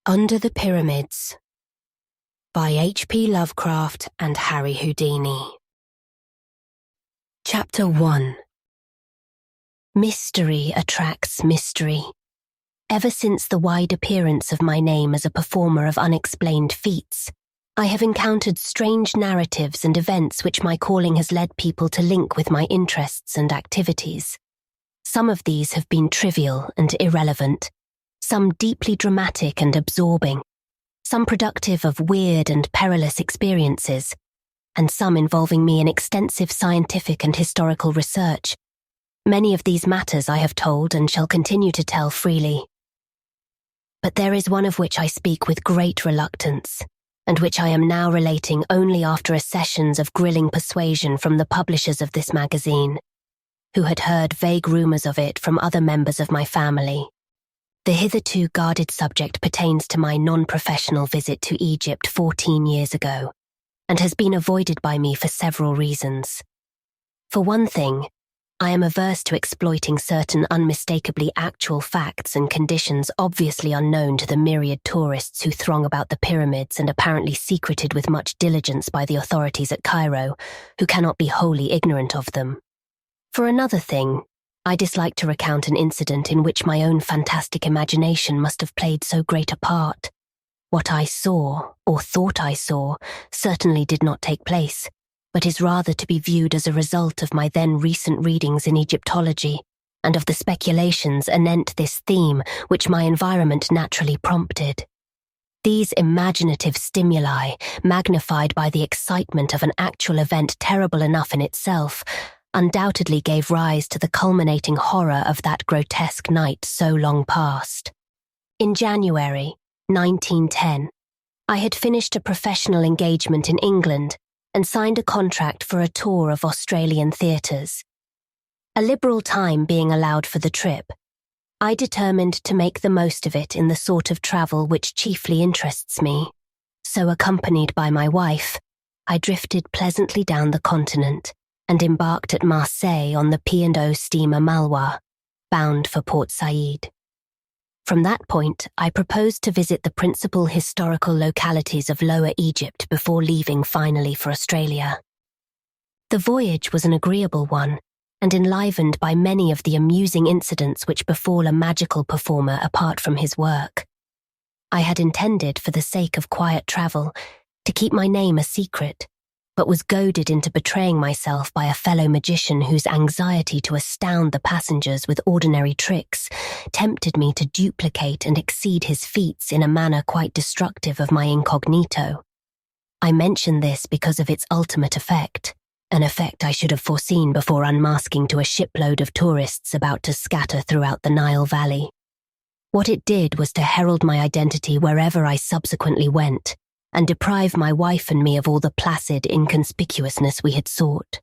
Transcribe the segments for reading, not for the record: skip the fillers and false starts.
Under the Pyramids by H.P. Lovecraft and Harry Houdini. Chapter 1. Mystery attracts mystery. Ever since the wide appearance of my name as a performer of unexplained feats, I have encountered strange narratives and events which my calling has led people to link with my interests and activities. Some of these have been trivial and irrelevant, some deeply dramatic and absorbing, some productive of weird and perilous experiences, and some involving me in extensive scientific and historical research. Many of these matters I have told and shall continue to tell freely. But there is one of which I speak with great reluctance, and which I am now relating only after accessions of grilling persuasion from the publishers of this magazine, who had heard vague rumours of it from other members of my family. The hitherto guarded subject pertains to my non-professional visit to Egypt 14 years ago, and has been avoided by me for several reasons. For one thing, I am averse to exploiting certain unmistakably actual facts and conditions obviously unknown to the myriad tourists who throng about the pyramids and apparently secreted with much diligence by the authorities at Cairo, who cannot be wholly ignorant of them. For another thing, I dislike to recount an incident in which my own fantastic imagination must have played so great a part. What I saw, or thought I saw, certainly did not take place, but is rather to be viewed as a result of my then recent readings in Egyptology, and of the speculations anent this theme which my environment naturally prompted. These imaginative stimuli, magnified by the excitement of an actual event terrible enough in itself, undoubtedly gave rise to the culminating horror of that grotesque night so long past. In January 1910, I had finished a professional engagement in England and signed a contract for a tour of Australian theatres. A liberal time being allowed for the trip, I determined to make the most of it in the sort of travel which chiefly interests me. So, accompanied by my wife, I drifted pleasantly down the continent and embarked at Marseille on the P&O steamer Malwa, bound for Port Said. From that point, I proposed to visit the principal historical localities of Lower Egypt before leaving finally for Australia. The voyage was an agreeable one, and enlivened by many of the amusing incidents which befall a magical performer apart from his work. I had intended, for the sake of quiet travel, to keep my name a secret, but was goaded into betraying myself by a fellow magician whose anxiety to astound the passengers with ordinary tricks tempted me to duplicate and exceed his feats in a manner quite destructive of my incognito. I mention this because of its ultimate effect, an effect I should have foreseen before unmasking to a shipload of tourists about to scatter throughout the Nile Valley. What it did was to herald my identity wherever I subsequently went, and deprive my wife and me of all the placid inconspicuousness we had sought.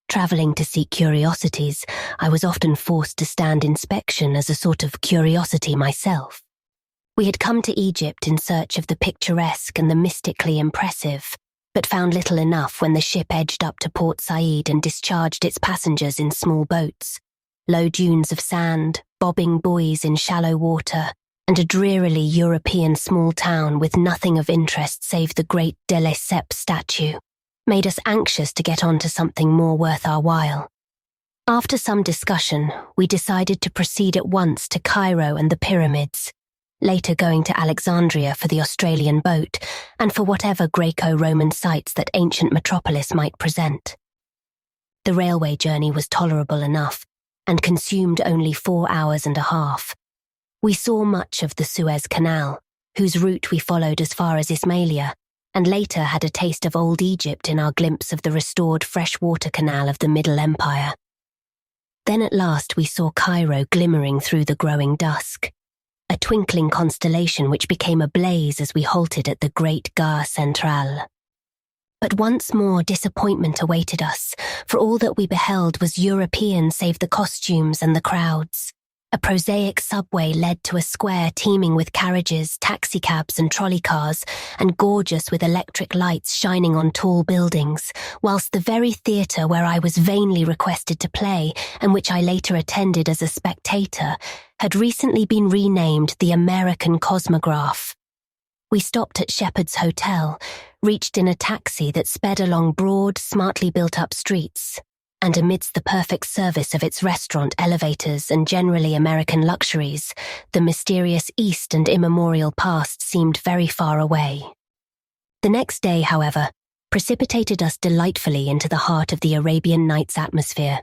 Travelling to seek curiosities, I was often forced to stand inspection as a sort of curiosity myself. We had come to Egypt in search of the picturesque and the mystically impressive, but found little enough when the ship edged up to Port Said and discharged its passengers in small boats, low dunes of sand, bobbing buoys in shallow water, and a drearily European small town with nothing of interest save the great de Lesseps statue, made us anxious to get on to something more worth our while. After some discussion, we decided to proceed at once to Cairo and the pyramids, later going to Alexandria for the Australian boat and for whatever Greco-Roman sites that ancient metropolis might present. The railway journey was tolerable enough and consumed only 4 hours and a half. We saw much of the Suez Canal, whose route we followed as far as Ismailia, and later had a taste of old Egypt in our glimpse of the restored freshwater canal of the Middle Empire. Then at last we saw Cairo glimmering through the growing dusk, a twinkling constellation which became ablaze as we halted at the great Gare Centrale. But once more disappointment awaited us, for all that we beheld was European save the costumes and the crowds. A prosaic subway led to a square teeming with carriages, taxicabs and trolley cars, and gorgeous with electric lights shining on tall buildings, whilst the very theatre where I was vainly requested to play, and which I later attended as a spectator, had recently been renamed the American Cosmograph. We stopped at Shepherd's Hotel, reached in a taxi that sped along broad, smartly built-up streets, and amidst the perfect service of its restaurant, elevators, and generally American luxuries, the mysterious East and immemorial past seemed very far away. The next day, however, precipitated us delightfully into the heart of the Arabian Nights atmosphere,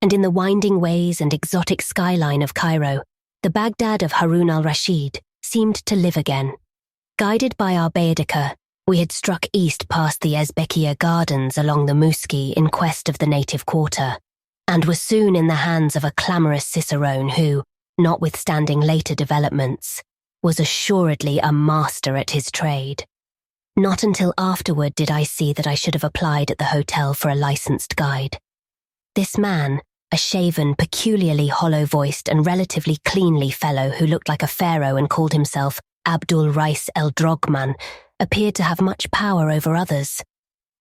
and in the winding ways and exotic skyline of Cairo, the Baghdad of Harun al-Rashid seemed to live again. Guided by our Baedeker, we had struck east past the Ezbekiya Gardens along the Muski in quest of the native quarter, and were soon in the hands of a clamorous cicerone who, notwithstanding later developments, was assuredly a master at his trade. Not until afterward did I see that I should have applied at the hotel for a licensed guide. This man, a shaven, peculiarly hollow-voiced and relatively cleanly fellow who looked like a pharaoh and called himself Abdul Rais el Drogman, appeared to have much power over others,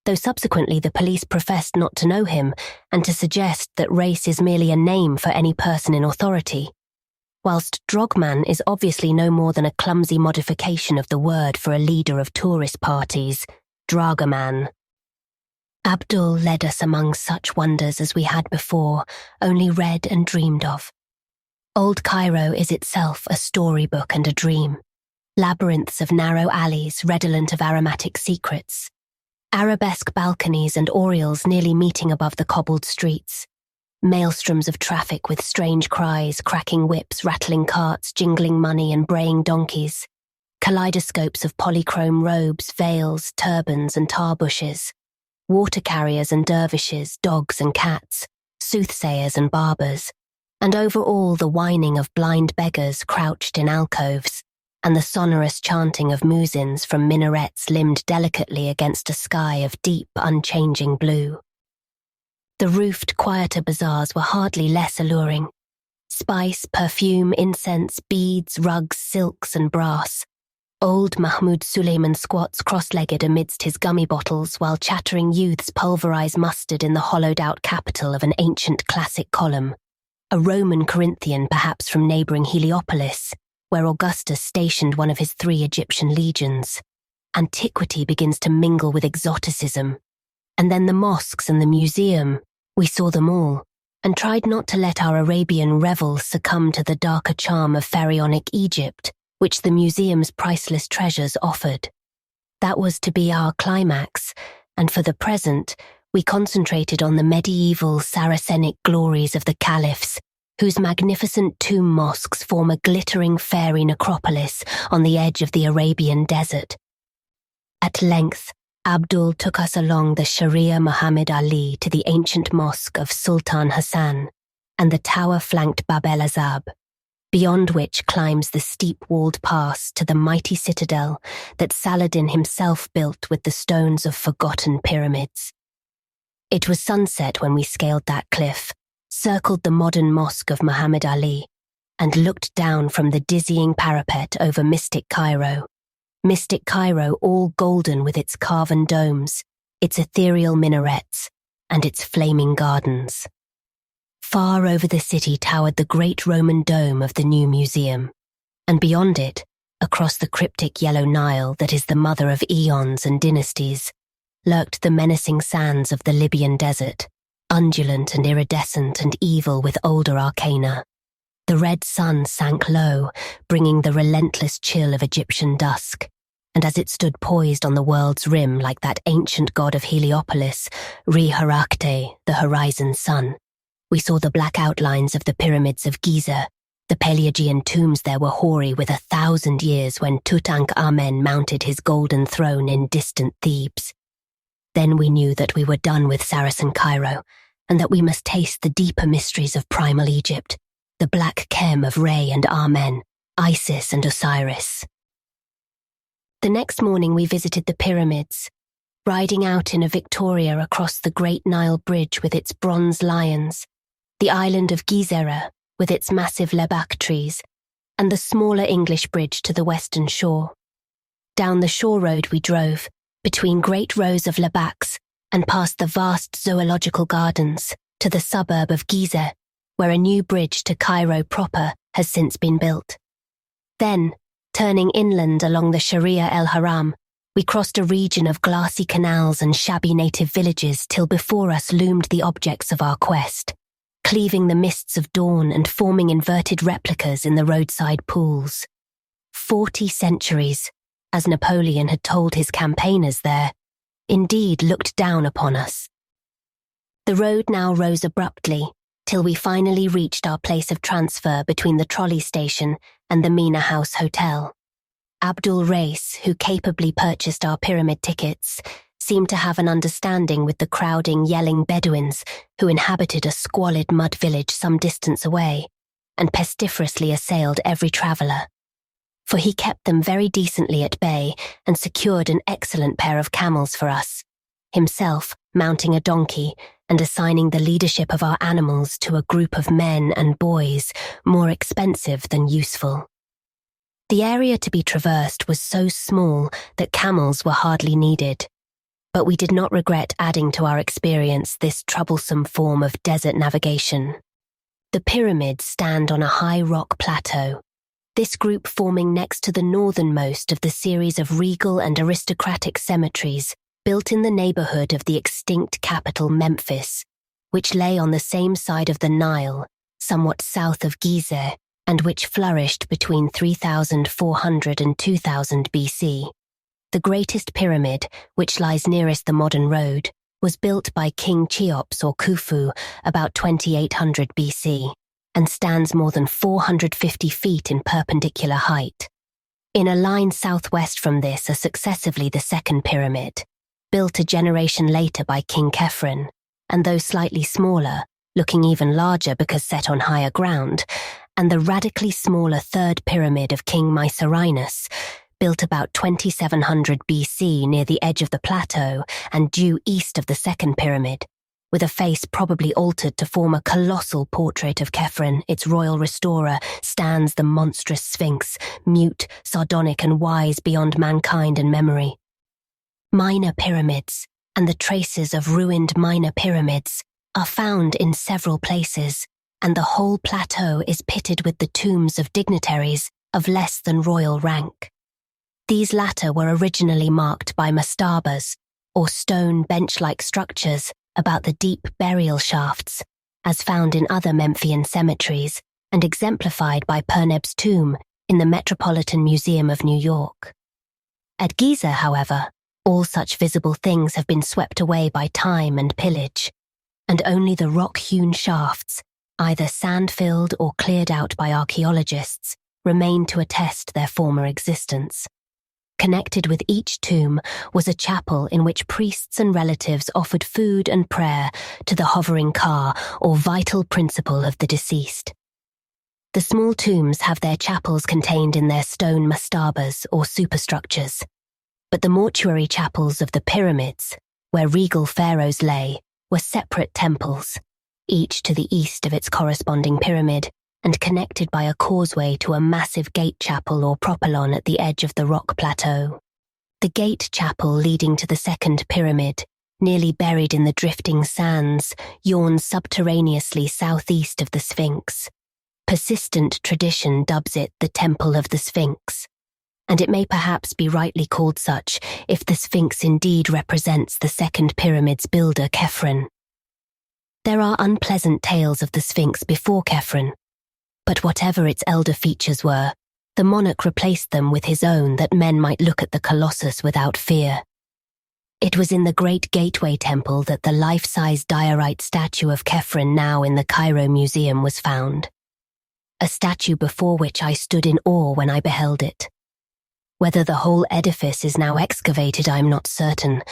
though subsequently the police professed not to know him and to suggest that Rais is merely a name for any person in authority, whilst Drogman is obviously no more than a clumsy modification of the word for a leader of tourist parties, Dragaman. Abdul led us among such wonders as we had before only read and dreamed of. Old Cairo is itself a storybook and a dream. Labyrinths of narrow alleys redolent of aromatic secrets, arabesque balconies and oriels nearly meeting above the cobbled streets, maelstroms of traffic with strange cries, cracking whips, rattling carts, jingling money and braying donkeys, kaleidoscopes of polychrome robes, veils, turbans and tar bushes, water carriers and dervishes, dogs and cats, soothsayers and barbers, and over all the whining of blind beggars crouched in alcoves, and the sonorous chanting of muezzins from minarets limned delicately against a sky of deep, unchanging blue. The roofed, quieter bazaars were hardly less alluring. Spice, perfume, incense, beads, rugs, silks, and brass. Old Mahmoud Suleiman squats cross-legged amidst his gummy bottles while chattering youths pulverize mustard in the hollowed-out capital of an ancient classic column, a Roman Corinthian perhaps from neighbouring Heliopolis, where Augustus stationed one of his 3 Egyptian legions. Antiquity begins to mingle with exoticism. And then the mosques and the museum, we saw them all, and tried not to let our Arabian revel succumb to the darker charm of pharaonic Egypt, which the museum's priceless treasures offered. That was to be our climax, and for the present, we concentrated on the medieval Saracenic glories of the caliphs, whose magnificent tomb mosques form a glittering fairy necropolis on the edge of the Arabian desert. At length, Abdul took us along the Sharia Muhammad Ali to the ancient mosque of Sultan Hassan and the tower-flanked Bab el Azab, beyond which climbs the steep-walled pass to the mighty citadel that Saladin himself built with the stones of forgotten pyramids. It was sunset when we scaled that cliff, circled the modern mosque of Muhammad Ali, and looked down from the dizzying parapet over Mystic Cairo all golden with its carven domes, its ethereal minarets, and its flaming gardens. Far over the city towered the great Roman dome of the new museum, and beyond it, across the cryptic yellow Nile that is the mother of eons and dynasties, lurked the menacing sands of the Libyan desert, undulant and iridescent and evil with older arcana. The red sun sank low, bringing the relentless chill of Egyptian dusk, and as it stood poised on the world's rim like that ancient god of Heliopolis, Re-Harakte, the horizon sun, we saw the black outlines of the pyramids of Giza. The Paleogean tombs there were hoary with 1,000 years when Tutankhamen mounted his golden throne in distant Thebes. Then we knew that we were done with Saracen Cairo, and that we must taste the deeper mysteries of primal Egypt, the black chem of Re and Amen, Isis and Osiris. The next morning we visited the pyramids, riding out in a Victoria across the Great Nile Bridge with its bronze lions, the island of Gizeh with its massive lebbak trees, and the smaller English bridge to the western shore. Down the shore road we drove, between great rows of lebbaks, and past the vast zoological gardens, to the suburb of Gizeh, where a new bridge to Cairo proper has since been built. Then, Turning inland along the Sharia El Haram, we crossed a region of glassy canals and shabby native villages till before us loomed the objects of our quest, cleaving the mists of dawn and forming inverted replicas in the roadside pools. 40 centuries, as Napoleon had told his campaigners there, indeed looked down upon us. The road now rose abruptly, till we finally reached our place of transfer between the trolley station and the Mina House Hotel. Abdul Reis, who capably purchased our pyramid tickets, seemed to have an understanding with the crowding, yelling Bedouins who inhabited a squalid mud village some distance away, and pestiferously assailed every traveller. For he kept them very decently at bay and secured an excellent pair of camels for us, himself mounting a donkey and assigning the leadership of our animals to a group of men and boys more expensive than useful. The area to be traversed was so small that camels were hardly needed, but we did not regret adding to our experience this troublesome form of desert navigation. The pyramids stand on a high rock plateau, this group forming next to the northernmost of the series of regal and aristocratic cemeteries built in the neighborhood of the extinct capital Memphis, which lay on the same side of the Nile, somewhat south of Gizeh, and which flourished between 3400 and 2000 BC. The greatest pyramid, which lies nearest the modern road, was built by King Cheops or Khufu about 2800 BC, and stands more than 450 feet in perpendicular height. In a line southwest from this are successively the second pyramid, built a generation later by King Khephren, and though slightly smaller, looking even larger because set on higher ground, and the radically smaller third pyramid of King Mycerinus, built about 2700 BC near the edge of the plateau and due east of the second pyramid, with a face probably altered to form a colossal portrait of Khephren, its royal restorer, stands the monstrous Sphinx, mute, sardonic and wise beyond mankind and memory. Minor pyramids, and the traces of ruined minor pyramids, are found in several places, and the whole plateau is pitted with the tombs of dignitaries of less than royal rank. These latter were originally marked by mastabas, or stone bench-like structures, about the deep burial shafts, as found in other Memphian cemeteries and exemplified by Perneb's tomb in the Metropolitan Museum of New York. At Gizeh, however, all such visible things have been swept away by time and pillage, and only the rock-hewn shafts, either sand-filled or cleared out by archaeologists, remain to attest their former existence. Connected with each tomb was a chapel in which priests and relatives offered food and prayer to the hovering Ka, or vital principle of the deceased. The small tombs have their chapels contained in their stone mastabas or superstructures, but the mortuary chapels of the pyramids, where regal pharaohs lay, were separate temples, each to the east of its corresponding pyramid, and connected by a causeway to a massive gate chapel or propylon at the edge of the rock plateau. The gate chapel leading to the second pyramid, nearly buried in the drifting sands, yawns subterraneously southeast of the Sphinx. Persistent tradition dubs it the Temple of the Sphinx, and it may perhaps be rightly called such if the Sphinx indeed represents the second pyramid's builder Khephren. There are unpleasant tales of the Sphinx before Khephren, but whatever its elder features were, the monarch replaced them with his own that men might look at the colossus without fear. It was in the great gateway temple that the life-size diorite statue of Khephren now in the Cairo Museum was found, a statue before which I stood in awe when I beheld it. Whether the whole edifice is now excavated I am not certain,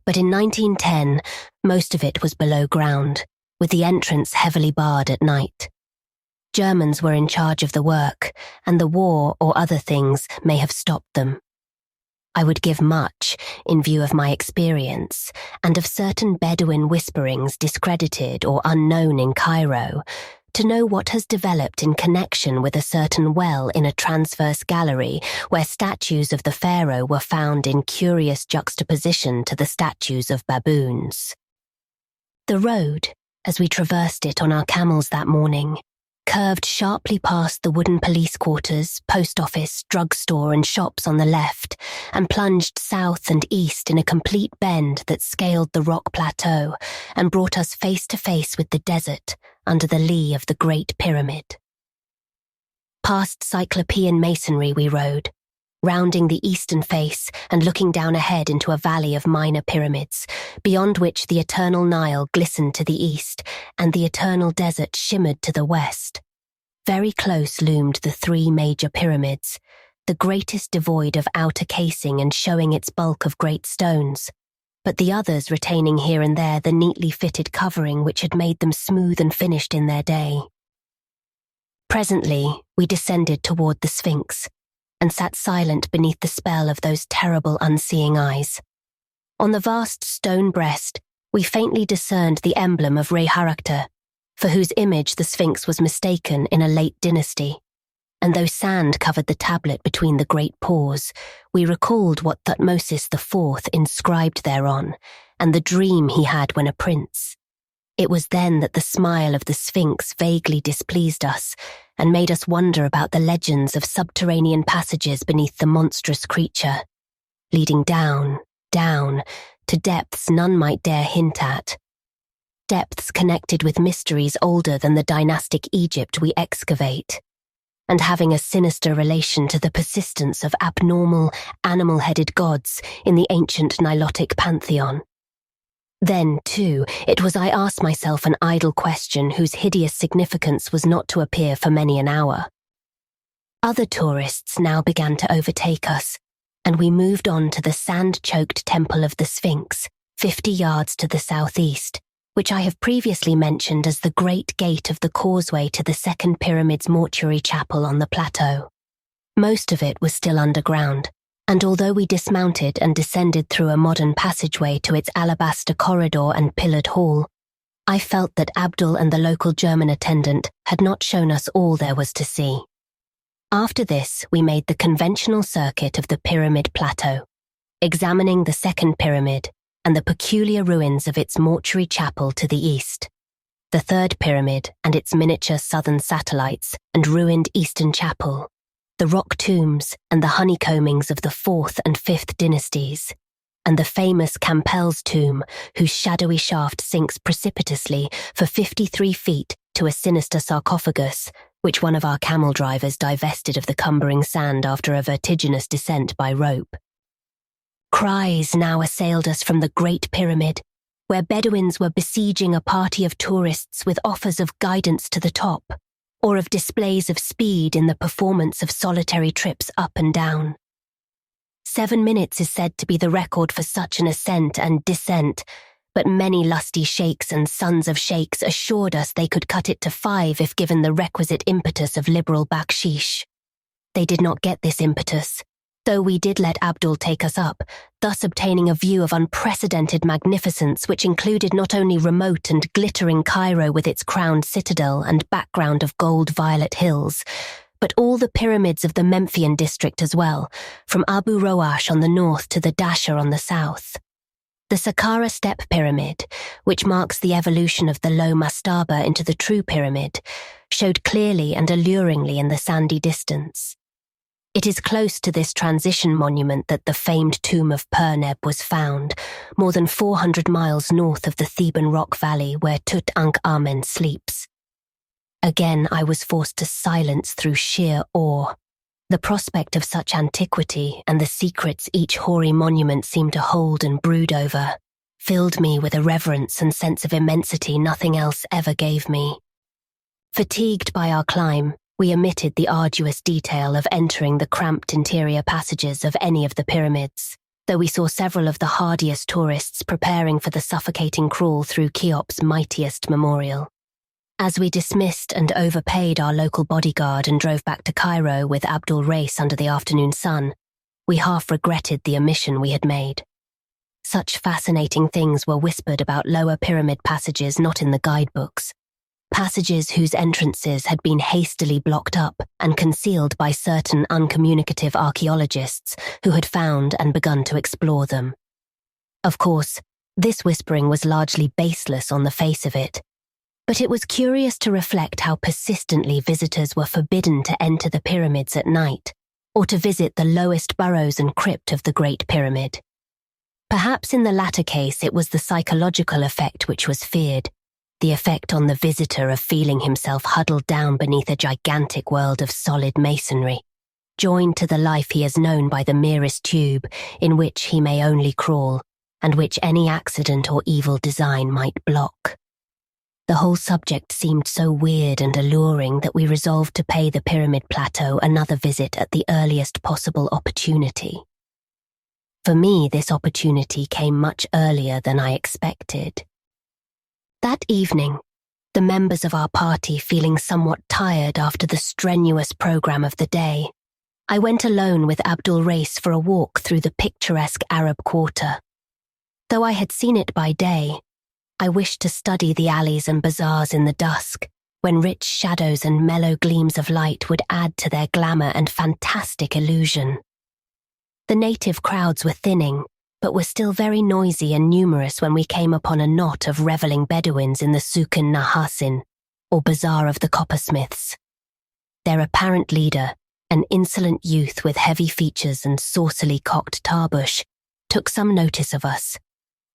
but in 1910 most of it was below ground, with the entrance heavily barred at night. Germans were in charge of the work, and the war or other things may have stopped them. I would give much, in view of my experience, and of certain Bedouin whisperings discredited or unknown in Cairo, to know what has developed in connection with a certain well in a transverse gallery where statues of the pharaoh were found in curious juxtaposition to the statues of baboons. The road, as we traversed it on our camels that morning, curved sharply past the wooden police quarters, post office, drugstore and shops on the left, and plunged south and east in a complete bend that scaled the rock plateau and brought us face to face with the desert under the lee of the Great Pyramid. Past Cyclopean masonry we rode, rounding the eastern face and looking down ahead into a valley of minor pyramids, beyond which the eternal Nile glistened to the east and the eternal desert shimmered to the west. Very close loomed the three major pyramids, the greatest devoid of outer casing and showing its bulk of great stones, but the others retaining here and there the neatly fitted covering which had made them smooth and finished in their day. Presently, we descended toward the Sphinx, and sat silent beneath the spell of those terrible unseeing eyes. On the vast stone breast, we faintly discerned the emblem of Re-Harakter, for whose image the Sphinx was mistaken in a late dynasty, and though sand covered the tablet between the great paws, we recalled what Thutmosis IV inscribed thereon, and the dream he had when a prince. It was then that the smile of the Sphinx vaguely displeased us, and made us wonder about the legends of subterranean passages beneath the monstrous creature, leading down, down, to depths none might dare hint at. Depths connected with mysteries older than the dynastic Egypt we excavate, and having a sinister relation to the persistence of abnormal, animal-headed gods in the ancient Nilotic pantheon. Then, too, it was I asked myself an idle question whose hideous significance was not to appear for many an hour. Other tourists now began to overtake us, and we moved on to the sand-choked temple of the Sphinx, 50 yards to the southeast, which I have previously mentioned as the great gate of the causeway to the second pyramid's mortuary chapel on the plateau. Most of it was still underground, and although we dismounted and descended through a modern passageway to its alabaster corridor and pillared hall, I felt that Abdul and the local German attendant had not shown us all there was to see. After this, we made the conventional circuit of the pyramid plateau, examining the second pyramid and the peculiar ruins of its mortuary chapel to the east, the third pyramid and its miniature southern satellites and ruined eastern chapel, the rock tombs and the honeycombings of the 4th and 5th dynasties, and the famous Campbell's tomb, whose shadowy shaft sinks precipitously for 53 feet to a sinister sarcophagus, which one of our camel drivers divested of the cumbering sand after a vertiginous descent by rope. Cries now assailed us from the Great Pyramid, where Bedouins were besieging a party of tourists with offers of guidance to the top, or of displays of speed in the performance of solitary trips up and down. 7 minutes is said to be the record for such an ascent and descent, but many lusty sheikhs and sons of sheikhs assured us they could cut it to 5 if given the requisite impetus of liberal bakshish. They did not get this impetus, though we did let Abdul take us up, thus obtaining a view of unprecedented magnificence which included not only remote and glittering Cairo with its crowned citadel and background of gold-violet hills, but all the pyramids of the Memphian district as well, from Abu Roash on the north to the Dasha on the south. The Saqqara Step Pyramid, which marks the evolution of the low mastaba into the true pyramid, showed clearly and alluringly in the sandy distance. It is close to this transition monument that the famed tomb of Perneb was found, more than 400 miles north of the Theban rock valley where Tutankhamen sleeps. Again I was forced to silence through sheer awe. The prospect of such antiquity and the secrets each hoary monument seemed to hold and brood over filled me with a reverence and sense of immensity nothing else ever gave me. Fatigued by our climb, we omitted the arduous detail of entering the cramped interior passages of any of the pyramids, though we saw several of the hardiest tourists preparing for the suffocating crawl through Cheop's mightiest memorial. As we dismissed and overpaid our local bodyguard and drove back to Cairo with Abdul Race under the afternoon sun, we half regretted the omission we had made. Such fascinating things were whispered about lower pyramid passages not in the guidebooks, passages whose entrances had been hastily blocked up and concealed by certain uncommunicative archaeologists who had found and begun to explore them. Of course, this whispering was largely baseless on the face of it. But it was curious to reflect how persistently visitors were forbidden to enter the pyramids at night, or to visit the lowest burrows and crypt of the Great Pyramid. Perhaps in the latter case it was the psychological effect which was feared, the effect on the visitor of feeling himself huddled down beneath a gigantic world of solid masonry, joined to the life he has known by the merest tube in which he may only crawl, and which any accident or evil design might block. The whole subject seemed so weird and alluring that we resolved to pay the Pyramid Plateau another visit at the earliest possible opportunity. For me, this opportunity came much earlier than I expected. That evening, the members of our party feeling somewhat tired after the strenuous program of the day, I went alone with Abdul Rais for a walk through the picturesque Arab quarter. Though I had seen it by day, I wished to study the alleys and bazaars in the dusk, when rich shadows and mellow gleams of light would add to their glamour and fantastic illusion. The native crowds were thinning, but were still very noisy and numerous when we came upon a knot of revelling Bedouins in the Sukan Nahasin, or Bazaar of the Coppersmiths. Their apparent leader, an insolent youth with heavy features and saucily cocked tarbush, took some notice of us,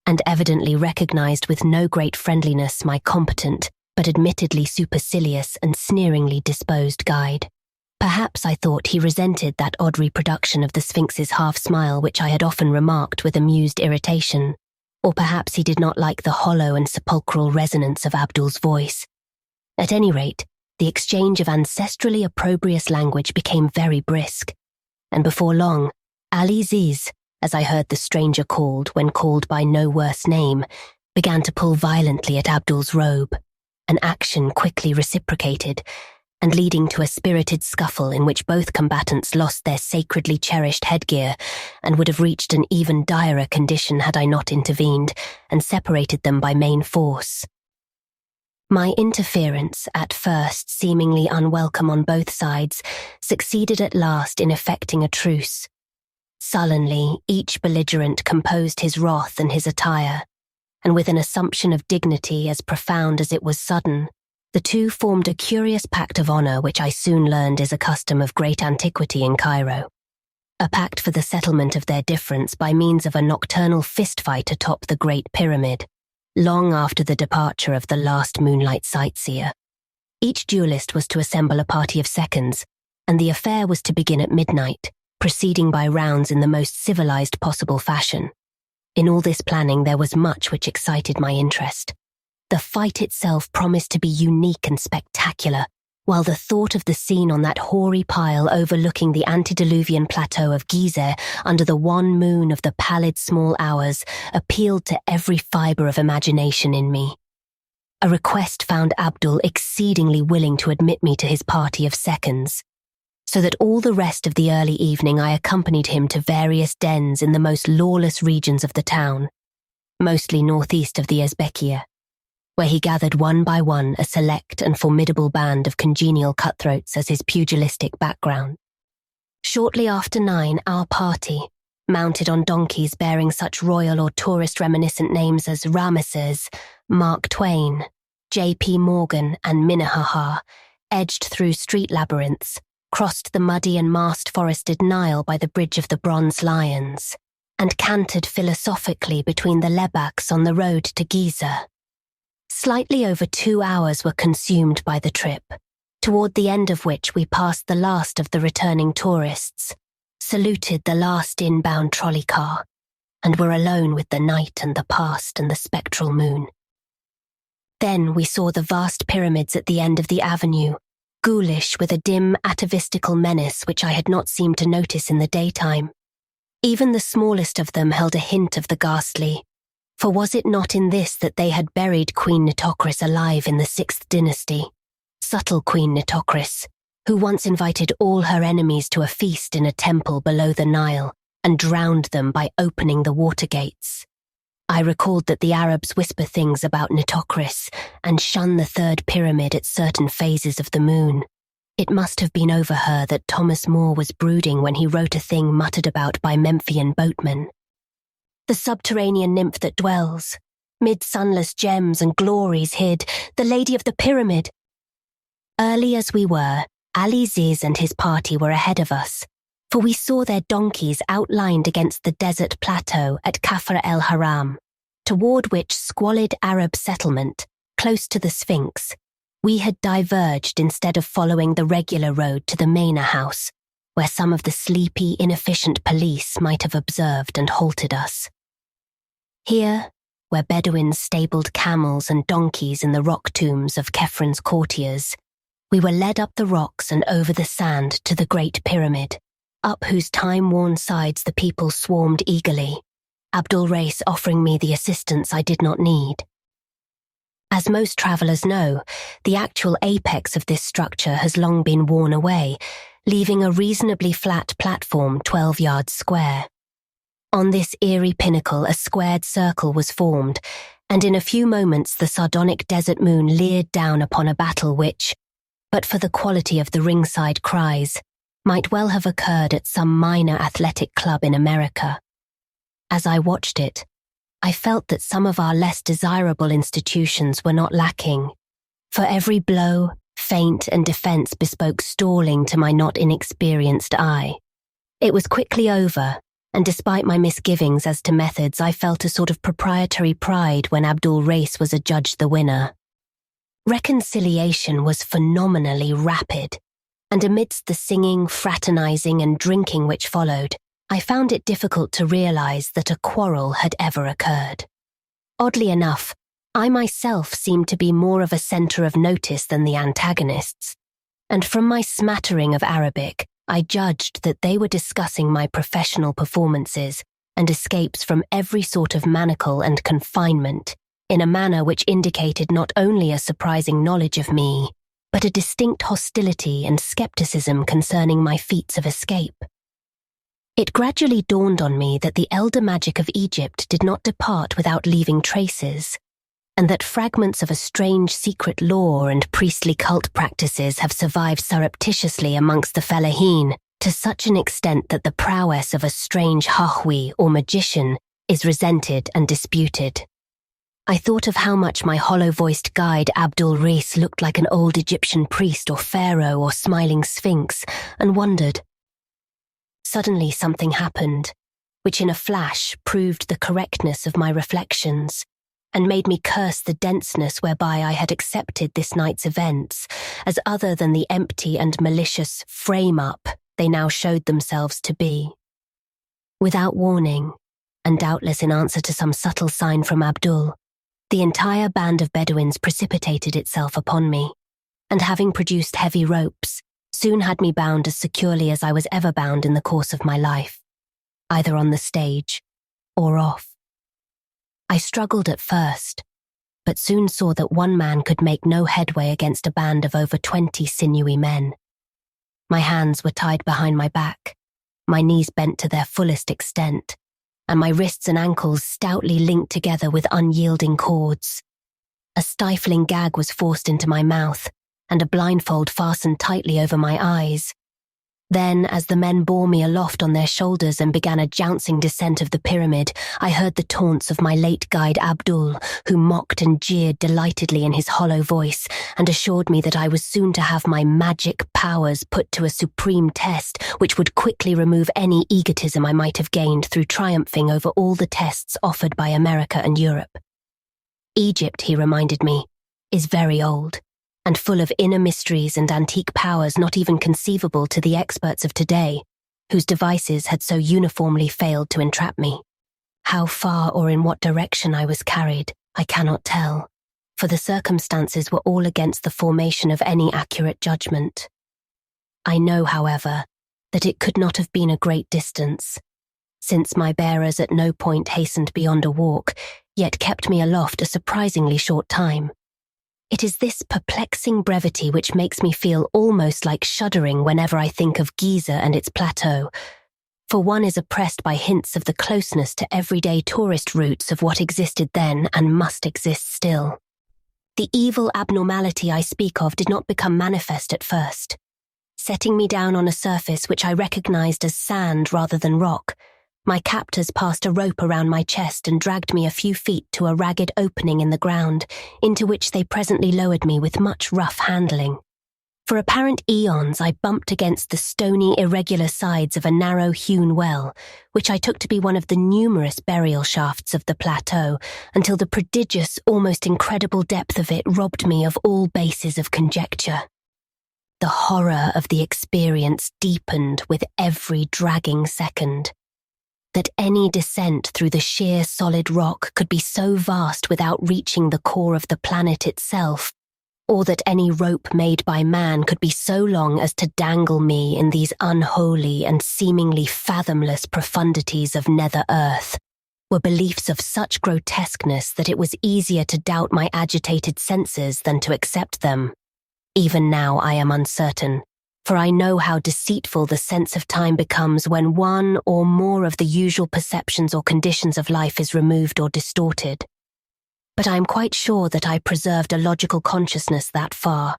and evidently recognized with no great friendliness my competent, but admittedly supercilious and sneeringly disposed guide. Perhaps I thought he resented that odd reproduction of the Sphinx's half-smile which I had often remarked with amused irritation, or perhaps he did not like the hollow and sepulchral resonance of Abdul's voice. At any rate, the exchange of ancestrally opprobrious language became very brisk, and before long, Ali Ziz, as I heard the stranger called when called by no worse name, began to pull violently at Abdul's robe, an action quickly reciprocated, and leading to a spirited scuffle in which both combatants lost their sacredly cherished headgear and would have reached an even direr condition had I not intervened and separated them by main force. My interference, at first seemingly unwelcome on both sides, succeeded at last in effecting a truce. Sullenly, each belligerent composed his wrath and his attire, and with an assumption of dignity as profound as it was sudden, the two formed a curious pact of honor which I soon learned is a custom of great antiquity in Cairo. A pact for the settlement of their difference by means of a nocturnal fistfight atop the Great Pyramid, long after the departure of the last moonlight sightseer. Each duelist was to assemble a party of seconds, and the affair was to begin at midnight, proceeding by rounds in the most civilized possible fashion. In all this planning there was much which excited my interest. The fight itself promised to be unique and spectacular, while the thought of the scene on that hoary pile overlooking the antediluvian plateau of Gizeh under the wan moon of the pallid small hours appealed to every fibre of imagination in me. A request found Abdul exceedingly willing to admit me to his party of seconds, so that all the rest of the early evening I accompanied him to various dens in the most lawless regions of the town, mostly northeast of the Ezbekia, where he gathered one by one a select and formidable band of congenial cutthroats as his pugilistic background. Shortly after 9, our party, mounted on donkeys bearing such royal or tourist-reminiscent names as Ramesses, Mark Twain, J.P. Morgan, and Minnehaha, edged through street labyrinths, crossed the muddy and mast-forested Nile by the Bridge of the Bronze Lions, and cantered philosophically between the lebaks on the road to Gizeh. Slightly over 2 hours were consumed by the trip, toward the end of which we passed the last of the returning tourists, saluted the last inbound trolley car, and were alone with the night and the past and the spectral moon. Then we saw the vast pyramids at the end of the avenue, ghoulish with a dim atavistical menace which I had not seemed to notice in the daytime. Even the smallest of them held a hint of the ghastly, for was it not in this that they had buried Queen Nitocris alive in the 6th dynasty? Subtle Queen Nitocris, who once invited all her enemies to a feast in a temple below the Nile and drowned them by opening the water gates. I recalled that the Arabs whisper things about Nitocris and shun the 3rd pyramid at certain phases of the moon. It must have been over her that Thomas More was brooding when he wrote a thing muttered about by Memphian boatmen. The subterranean nymph that dwells, Mid sunless gems and glories hid, the Lady of the Pyramid. Early as we were, Ali Ziz and his party were ahead of us, for we saw their donkeys outlined against the desert plateau at Kafr el-Haram, toward which squalid Arab settlement, close to the Sphinx, we had diverged instead of following the regular road to the manor house, where some of the sleepy, inefficient police might have observed and halted us. Here, where Bedouins stabled camels and donkeys in the rock tombs of Kefren's courtiers, we were led up the rocks and over the sand to the Great Pyramid, up whose time-worn sides the people swarmed eagerly, Abdul Rais offering me the assistance I did not need. As most travellers know, the actual apex of this structure has long been worn away, leaving a reasonably flat platform 12 yards square. On this eerie pinnacle, a squared circle was formed, and in a few moments the sardonic desert moon leered down upon a battle which, but for the quality of the ringside cries, might well have occurred at some minor athletic club in America. As I watched it, I felt that some of our less desirable institutions were not lacking, for every blow, feint, and defence bespoke stalling to my not inexperienced eye. It was quickly over, and despite my misgivings as to methods, I felt a sort of proprietary pride when Abdul Rais was adjudged the winner. Reconciliation was phenomenally rapid, and amidst the singing, fraternising, and drinking which followed, I found it difficult to realise that a quarrel had ever occurred. Oddly enough, I myself seemed to be more of a centre of notice than the antagonists, and from my smattering of Arabic, I judged that they were discussing my professional performances and escapes from every sort of manacle and confinement in a manner which indicated not only a surprising knowledge of me, but a distinct hostility and scepticism concerning my feats of escape. It gradually dawned on me that the elder magic of Egypt did not depart without leaving traces, and that fragments of a strange secret lore and priestly cult practices have survived surreptitiously amongst the fellahin to such an extent that the prowess of a strange hahwi or magician is resented and disputed. I thought of how much my hollow-voiced guide Abdul Rais looked like an old Egyptian priest or pharaoh or smiling sphinx, and wondered. Suddenly something happened, which in a flash proved the correctness of my reflections, and made me curse the denseness whereby I had accepted this night's events as other than the empty and malicious frame-up they now showed themselves to be. Without warning, and doubtless in answer to some subtle sign from Abdul, the entire band of Bedouins precipitated itself upon me, and having produced heavy ropes, soon had me bound as securely as I was ever bound in the course of my life, either on the stage or off. I struggled at first, but soon saw that one man could make no headway against a band of over 20 sinewy men. My hands were tied behind my back, my knees bent to their fullest extent, and my wrists and ankles stoutly linked together with unyielding cords. A stifling gag was forced into my mouth, and a blindfold fastened tightly over my eyes. Then, as the men bore me aloft on their shoulders and began a jouncing descent of the pyramid, I heard the taunts of my late guide Abdul, who mocked and jeered delightedly in his hollow voice, and assured me that I was soon to have my magic powers put to a supreme test, which would quickly remove any egotism I might have gained through triumphing over all the tests offered by America and Europe. Egypt, he reminded me, is very old, and full of inner mysteries and antique powers not even conceivable to the experts of today, whose devices had so uniformly failed to entrap me. How far or in what direction I was carried, I cannot tell, for the circumstances were all against the formation of any accurate judgment. I know, however, that it could not have been a great distance, since my bearers at no point hastened beyond a walk, yet kept me aloft a surprisingly short time. It is this perplexing brevity which makes me feel almost like shuddering whenever I think of Giza and its plateau, for one is oppressed by hints of the closeness to everyday tourist routes of what existed then and must exist still. The evil abnormality I speak of did not become manifest at first. Setting me down on a surface which I recognized as sand rather than rock, My captors passed a rope around my chest and dragged me a few feet to a ragged opening in the ground, into which they presently lowered me with much rough handling. For apparent eons, I bumped against the stony, irregular sides of a narrow hewn well, which I took to be one of the numerous burial shafts of the plateau, until the prodigious, almost incredible depth of it robbed me of all basis of conjecture. The horror of the experience deepened with every dragging second. That any descent through the sheer solid rock could be so vast without reaching the core of the planet itself, or that any rope made by man could be so long as to dangle me in these unholy and seemingly fathomless profundities of nether earth, were beliefs of such grotesqueness that it was easier to doubt my agitated senses than to accept them. Even now I am uncertain, for I know how deceitful the sense of time becomes when one or more of the usual perceptions or conditions of life is removed or distorted. But I am quite sure that I preserved a logical consciousness that far,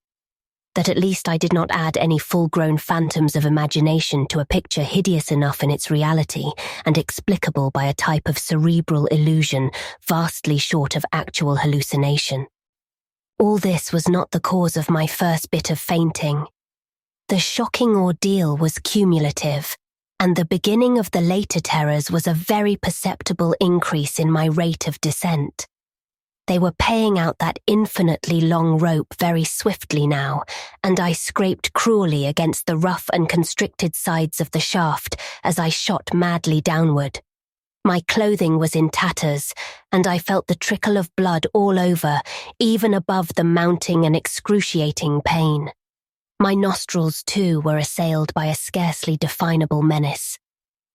that at least I did not add any full-grown phantoms of imagination to a picture hideous enough in its reality and explicable by a type of cerebral illusion vastly short of actual hallucination. All this was not the cause of my first bit of fainting. The shocking ordeal was cumulative, and the beginning of the later terrors was a very perceptible increase in my rate of descent. They were paying out that infinitely long rope very swiftly now, and I scraped cruelly against the rough and constricted sides of the shaft as I shot madly downward. My clothing was in tatters, and I felt the trickle of blood all over, even above the mounting and excruciating pain. My nostrils, too, were assailed by a scarcely definable menace,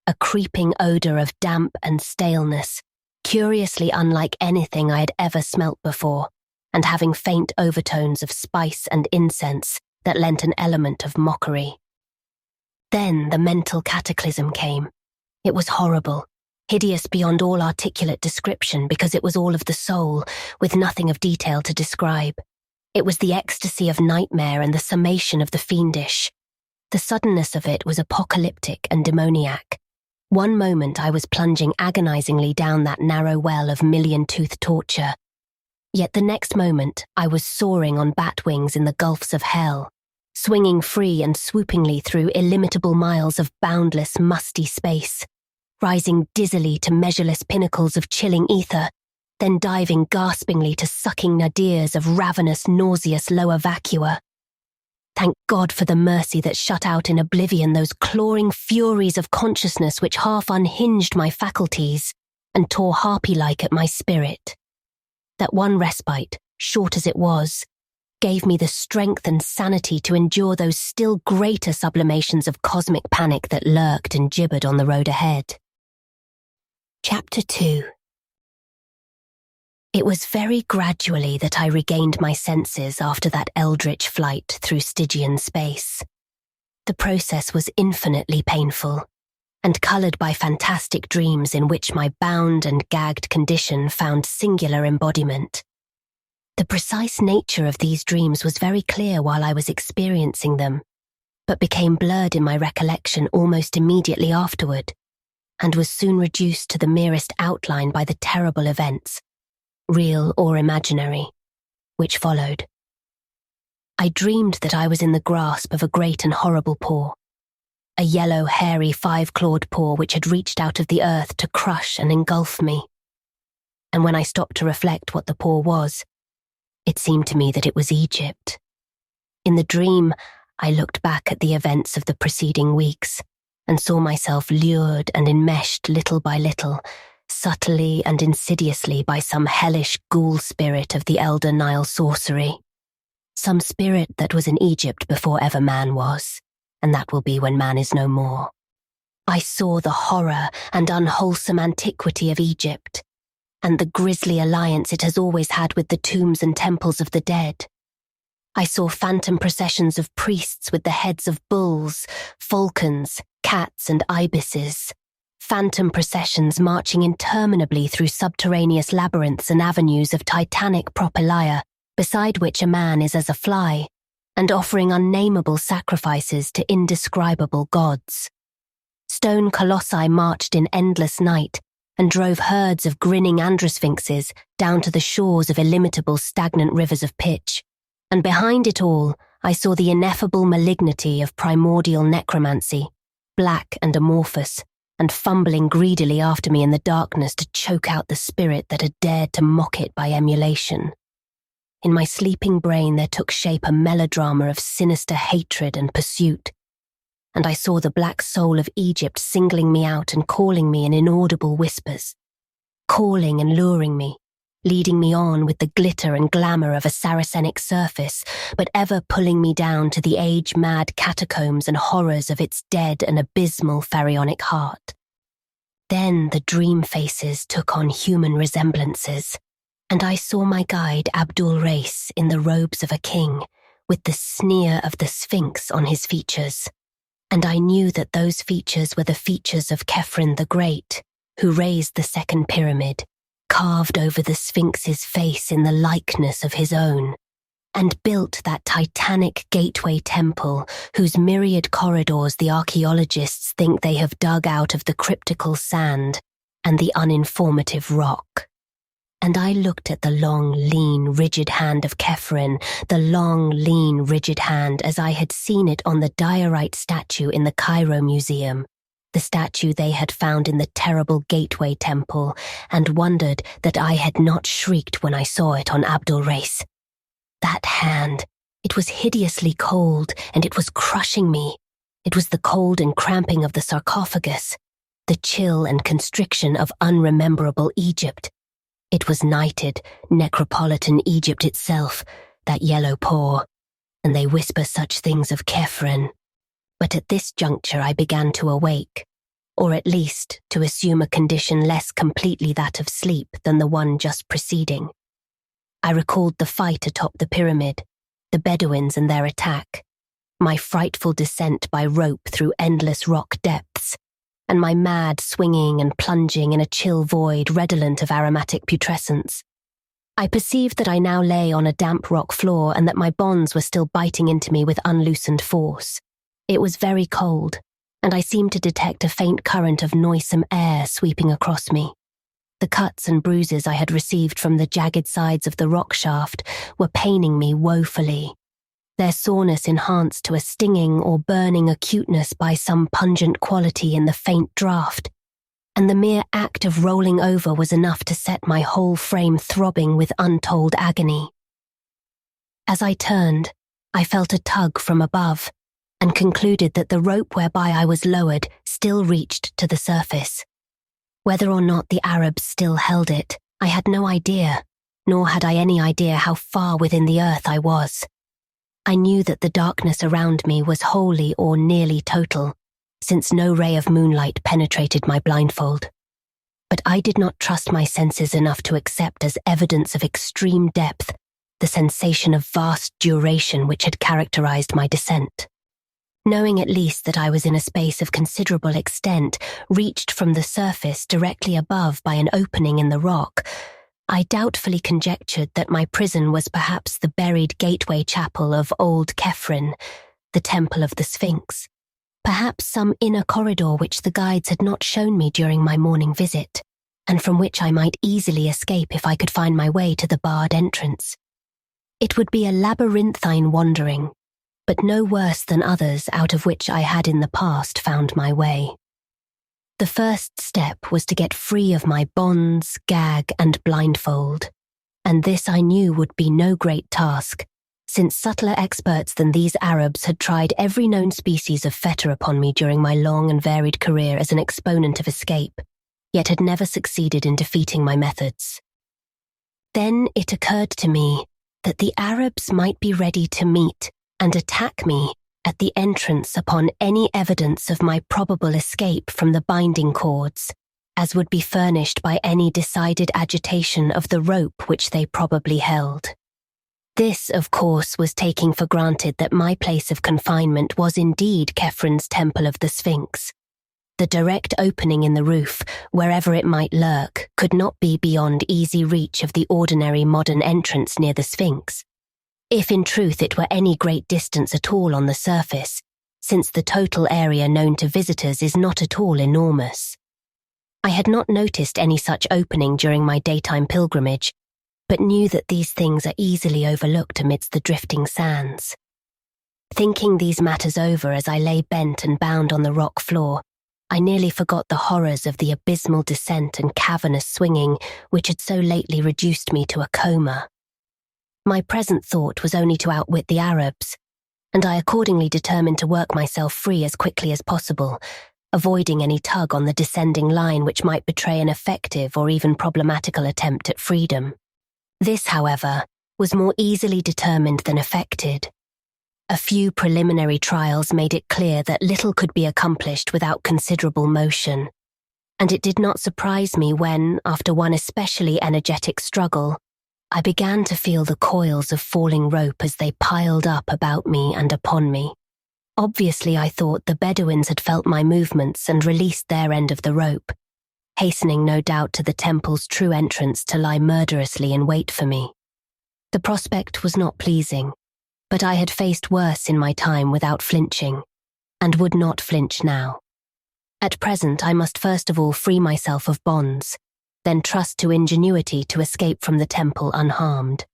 a creeping odour of damp and staleness, curiously unlike anything I had ever smelt before, and having faint overtones of spice and incense that lent an element of mockery. Then the mental cataclysm came. It was horrible, hideous beyond all articulate description because it was all of the soul, with nothing of detail to describe. It was the ecstasy of nightmare and the summation of the fiendish. The suddenness of it was apocalyptic and demoniac. One moment I was plunging agonizingly down that narrow well of million-toothed torture. Yet the next moment I was soaring on bat wings in the gulfs of hell, swinging free and swoopingly through illimitable miles of boundless, musty space, rising dizzily to measureless pinnacles of chilling ether, then diving gaspingly to sucking nadirs of ravenous, nauseous lower vacua. Thank God for the mercy that shut out in oblivion those clawing furies of consciousness which half unhinged my faculties and tore harpy-like at my spirit. That one respite, short as it was, gave me the strength and sanity to endure those still greater sublimations of cosmic panic that lurked and gibbered on the road ahead. Chapter 2. It was very gradually that I regained my senses after that eldritch flight through Stygian space. The process was infinitely painful, and coloured by fantastic dreams in which my bound and gagged condition found singular embodiment. The precise nature of these dreams was very clear while I was experiencing them, but became blurred in my recollection almost immediately afterward, and was soon reduced to the merest outline by the terrible events, real or imaginary, which followed. I dreamed that I was in the grasp of a great and horrible paw, a yellow, hairy, five-clawed paw which had reached out of the earth to crush and engulf me. And when I stopped to reflect what the paw was, it seemed to me that it was Egypt. In the dream, I looked back at the events of the preceding weeks and saw myself lured and enmeshed little by little, subtly and insidiously by some hellish ghoul spirit of the elder Nile sorcery. Some spirit that was in Egypt before ever man was, and that will be when man is no more. I saw the horror and unwholesome antiquity of Egypt, and the grisly alliance it has always had with the tombs and temples of the dead. I saw phantom processions of priests with the heads of bulls, falcons, cats and ibises, phantom processions marching interminably through subterraneous labyrinths and avenues of titanic propylaea, beside which a man is as a fly, and offering unnameable sacrifices to indescribable gods. Stone colossi marched in endless night and drove herds of grinning androsphinxes down to the shores of illimitable stagnant rivers of pitch. And behind it all, I saw the ineffable malignity of primordial necromancy, black and amorphous, and fumbling greedily after me in the darkness to choke out the spirit that had dared to mock it by emulation. In my sleeping brain there took shape a melodrama of sinister hatred and pursuit, and I saw the black soul of Egypt singling me out and calling me in inaudible whispers, calling and luring me, leading me on with the glitter and glamour of a Saracenic surface, but ever pulling me down to the age-mad catacombs and horrors of its dead and abysmal pharaonic heart. Then the dream faces took on human resemblances, and I saw my guide Abdul Reis in the robes of a king, with the sneer of the Sphinx on his features. And I knew that those features were the features of Khephren the Great, who raised the second pyramid, carved over the Sphinx's face in the likeness of his own, and built that titanic gateway temple whose myriad corridors the archaeologists think they have dug out of the cryptical sand and the uninformative rock. And I looked at the long, lean, rigid hand of Khephren, the long, lean, rigid hand as I had seen it on the diorite statue in the Cairo Museum, the statue they had found in the terrible Gateway Temple, and wondered that I had not shrieked when I saw it on Abdul Reis. That hand, it was hideously cold, and it was crushing me. It was the cold and cramping of the sarcophagus, the chill and constriction of unrememberable Egypt. It was nighted, necropolitan Egypt itself, that yellow paw, and they whisper such things of Khephren. But at this juncture I began to awake, or at least to assume a condition less completely that of sleep than the one just preceding. I recalled the fight atop the pyramid, the Bedouins and their attack, my frightful descent by rope through endless rock depths, and my mad swinging and plunging in a chill void redolent of aromatic putrescence. I perceived that I now lay on a damp rock floor and that my bonds were still biting into me with unloosened force. It was very cold, and I seemed to detect a faint current of noisome air sweeping across me. The cuts and bruises I had received from the jagged sides of the rock shaft were paining me woefully, their soreness enhanced to a stinging or burning acuteness by some pungent quality in the faint draught, and the mere act of rolling over was enough to set my whole frame throbbing with untold agony. As I turned, I felt a tug from above, and concluded that the rope whereby I was lowered still reached to the surface. Whether or not the Arabs still held it, I had no idea, nor had I any idea how far within the earth I was. I knew that the darkness around me was wholly or nearly total, since no ray of moonlight penetrated my blindfold. But I did not trust my senses enough to accept as evidence of extreme depth the sensation of vast duration which had characterized my descent. Knowing at least that I was in a space of considerable extent, reached from the surface directly above by an opening in the rock, I doubtfully conjectured that my prison was perhaps the buried gateway chapel of old Khephren, the temple of the Sphinx, perhaps some inner corridor which the guides had not shown me during my morning visit, and from which I might easily escape if I could find my way to the barred entrance. It would be a labyrinthine wandering, but no worse than others out of which I had in the past found my way. The first step was to get free of my bonds, gag, and blindfold, and this I knew would be no great task, since subtler experts than these Arabs had tried every known species of fetter upon me during my long and varied career as an exponent of escape, yet had never succeeded in defeating my methods. Then it occurred to me that the Arabs might be ready to meet and attack me at the entrance upon any evidence of my probable escape from the binding cords, as would be furnished by any decided agitation of the rope which they probably held. This, of course, was taking for granted that my place of confinement was indeed Khepren's Temple of the Sphinx. The direct opening in the roof, wherever it might lurk, could not be beyond easy reach of the ordinary modern entrance near the Sphinx. If in truth it were any great distance at all on the surface, since the total area known to visitors is not at all enormous. I had not noticed any such opening during my daytime pilgrimage, but knew that these things are easily overlooked amidst the drifting sands. Thinking these matters over as I lay bent and bound on the rock floor, I nearly forgot the horrors of the abysmal descent and cavernous swinging which had so lately reduced me to a coma. My present thought was only to outwit the Arabs, and I accordingly determined to work myself free as quickly as possible, avoiding any tug on the descending line which might betray an effective or even problematical attempt at freedom. This, however, was more easily determined than effected. A few preliminary trials made it clear that little could be accomplished without considerable motion, and it did not surprise me when, after one especially energetic struggle, I began to feel the coils of falling rope as they piled up about me and upon me. Obviously, I thought the Bedouins had felt my movements and released their end of the rope, hastening no doubt to the temple's true entrance to lie murderously in wait for me. The prospect was not pleasing, but I had faced worse in my time without flinching, and would not flinch now. At present, I must first of all free myself of bonds, then trust to ingenuity to escape from the temple unharmed.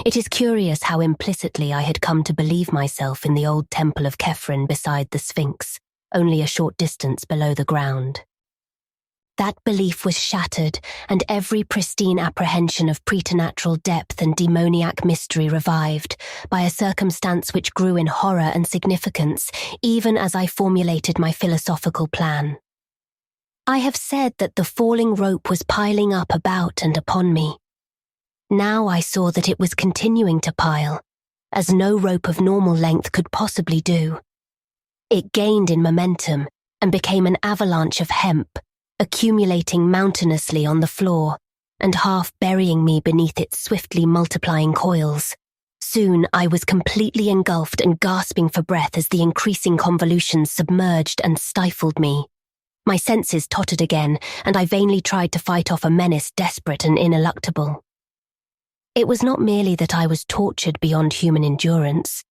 It is curious how implicitly I had come to believe myself in the old temple of Khephren beside the Sphinx, only a short distance below the ground. That belief was shattered, and every pristine apprehension of preternatural depth and demoniac mystery revived, by a circumstance which grew in horror and significance, even as I formulated my philosophical plan. I have said that the falling rope was piling up about and upon me. Now I saw that it was continuing to pile, as no rope of normal length could possibly do. It gained in momentum and became an avalanche of hemp, accumulating mountainously on the floor and half burying me beneath its swiftly multiplying coils. Soon I was completely engulfed and gasping for breath as the increasing convolutions submerged and stifled me. My senses tottered again, and I vainly tried to fight off a menace desperate and ineluctable. It was not merely that I was tortured beyond human endurance,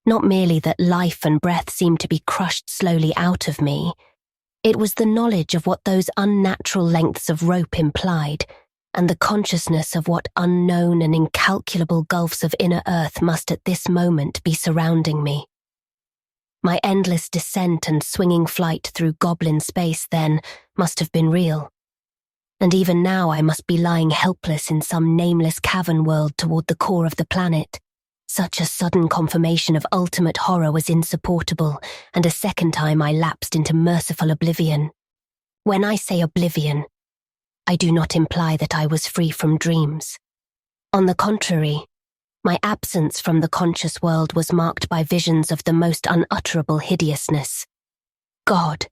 not merely that life and breath seemed to be crushed slowly out of me. It was the knowledge of what those unnatural lengths of rope implied, and the consciousness of what unknown and incalculable gulfs of inner earth must at this moment be surrounding me. My endless descent and swinging flight through goblin space, then, must have been real. And even now I must be lying helpless in some nameless cavern world toward the core of the planet. Such a sudden confirmation of ultimate horror was insupportable, and a second time I lapsed into merciful oblivion. When I say oblivion, I do not imply that I was free from dreams. On the contrary, my absence from the conscious world was marked by visions of the most unutterable hideousness. God,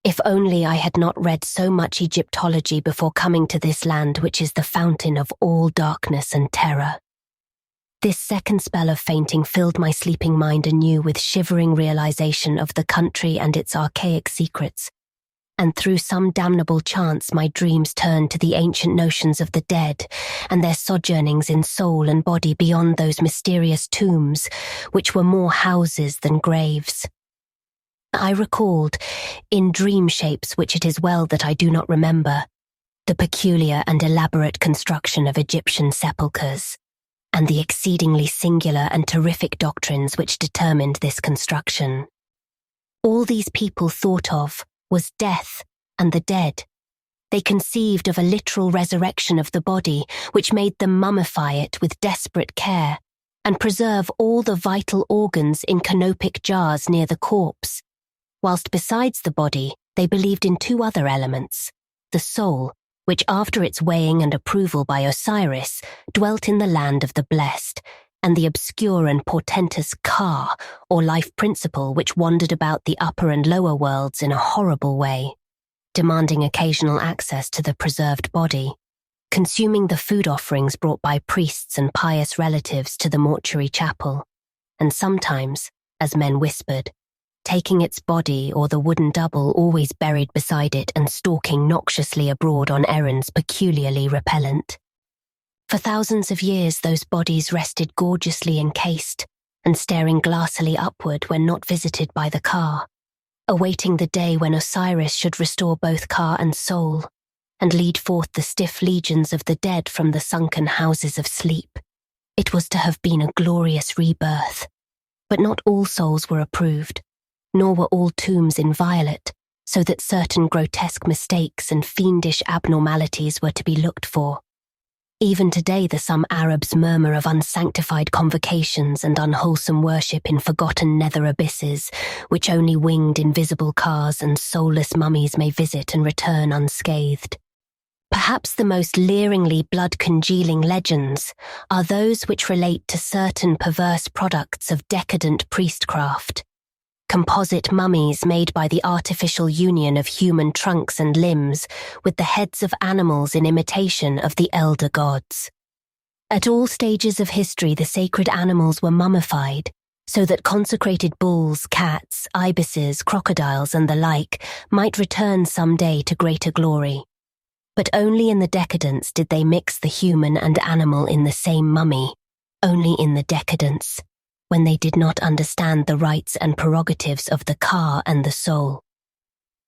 if only I had not read so much Egyptology before coming to this land which is the fountain of all darkness and terror. This second spell of fainting filled my sleeping mind anew with shivering realization of the country and its archaic secrets, and through some damnable chance my dreams turned to the ancient notions of the dead and their sojournings in soul and body beyond those mysterious tombs, which were more houses than graves. I recalled, in dream shapes which it is well that I do not remember, the peculiar and elaborate construction of Egyptian sepulchres, and the exceedingly singular and terrific doctrines which determined this construction. All these people thought of was death and the dead. They conceived of a literal resurrection of the body, which made them mummify it with desperate care, and preserve all the vital organs in canopic jars near the corpse, whilst besides the body they believed in two other elements, the soul, which after its weighing and approval by Osiris, dwelt in the land of the blessed, and the obscure and portentous Ka, or life principle, which wandered about the upper and lower worlds in a horrible way, demanding occasional access to the preserved body, consuming the food offerings brought by priests and pious relatives to the mortuary chapel, and sometimes, as men whispered, taking its body or the wooden double always buried beside it and stalking noxiously abroad on errands peculiarly repellent. For thousands of years those bodies rested gorgeously encased, and staring glassily upward when not visited by the Ka, awaiting the day when Osiris should restore both Ka and soul, and lead forth the stiff legions of the dead from the sunken houses of sleep. It was to have been a glorious rebirth. But not all souls were approved, nor were all tombs inviolate, so that certain grotesque mistakes and fiendish abnormalities were to be looked for. Even today some Arabs murmur of unsanctified convocations and unwholesome worship in forgotten nether abysses, which only winged invisible cars and soulless mummies may visit and return unscathed. Perhaps the most leeringly blood-congealing legends are those which relate to certain perverse products of decadent priestcraft. Composite mummies made by the artificial union of human trunks and limbs with the heads of animals in imitation of the elder gods. At all stages of history, the sacred animals were mummified, so that consecrated bulls, cats, ibises, crocodiles, and the like might return someday to greater glory. But only in the decadence did they mix the human and animal in the same mummy, only in the decadence, when they did not understand the rights and prerogatives of the Ka and the soul.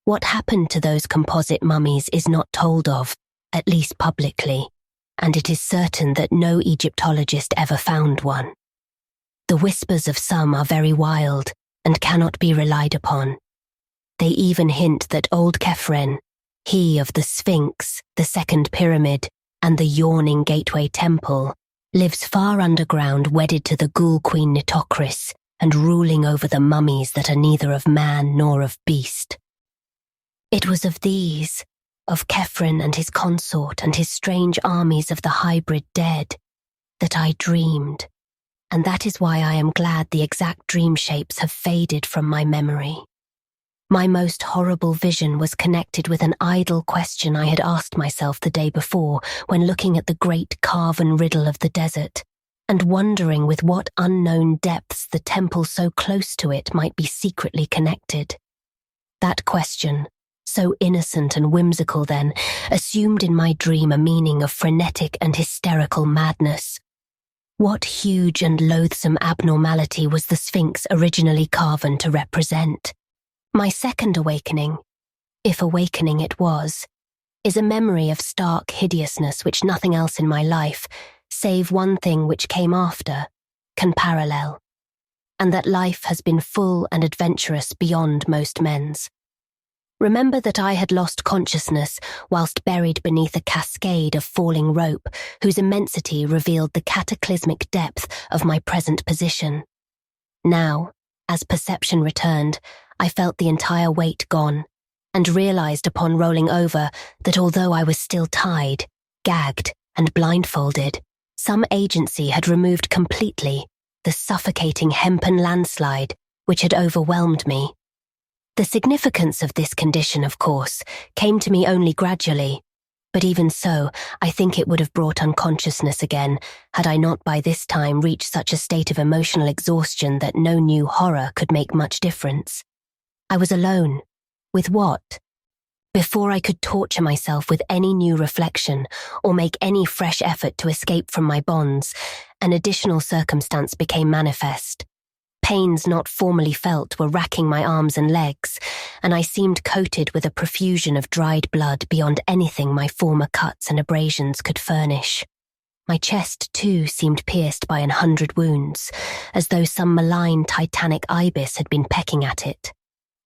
What happened to those composite mummies is not told of, at least publicly, and it is certain that no Egyptologist ever found one. The whispers of some are very wild and cannot be relied upon. They even hint that old Khephren, he of the Sphinx, the second pyramid, and the yawning gateway temple, lives far underground, wedded to the ghoul queen Nitocris and ruling over the mummies that are neither of man nor of beast. It was of these, of Khephren and his consort and his strange armies of the hybrid dead, that I dreamed, and that is why I am glad the exact dream shapes have faded from my memory. My most horrible vision was connected with an idle question I had asked myself the day before when looking at the great carven riddle of the desert, and wondering with what unknown depths the temple so close to it might be secretly connected. That question, so innocent and whimsical then, assumed in my dream a meaning of frenetic and hysterical madness. What huge and loathsome abnormality was the Sphinx originally carven to represent? My second awakening, if awakening it was, is a memory of stark hideousness which nothing else in my life, save one thing which came after, can parallel, and that life has been full and adventurous beyond most men's. Remember that I had lost consciousness whilst buried beneath a cascade of falling rope whose immensity revealed the cataclysmic depth of my present position. Now, as perception returned, I felt the entire weight gone, and realized upon rolling over that although I was still tied, gagged, and blindfolded, some agency had removed completely the suffocating hempen landslide which had overwhelmed me. The significance of this condition, of course, came to me only gradually, but even so, I think it would have brought unconsciousness again had I not by this time reached such a state of emotional exhaustion that no new horror could make much difference. I was alone. With what? Before I could torture myself with any new reflection or make any fresh effort to escape from my bonds, an additional circumstance became manifest. Pains not formerly felt were racking my arms and legs, and I seemed coated with a profusion of dried blood beyond anything my former cuts and abrasions could furnish. My chest, too, seemed pierced by 100 wounds, as though some malign titanic ibis had been pecking at it.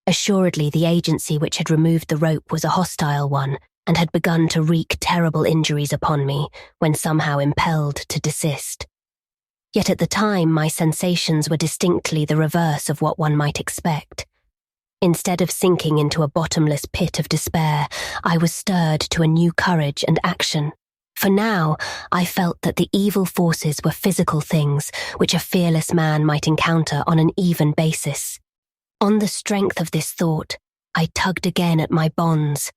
Assuredly, the agency which had removed the rope was a hostile one and had begun to wreak terrible injuries upon me when somehow impelled to desist. Yet at the time, my sensations were distinctly the reverse of what one might expect. Instead of sinking into a bottomless pit of despair, I was stirred to a new courage and action. For now, I felt that the evil forces were physical things which a fearless man might encounter on an even basis. On the strength of this thought, I tugged again at my bonds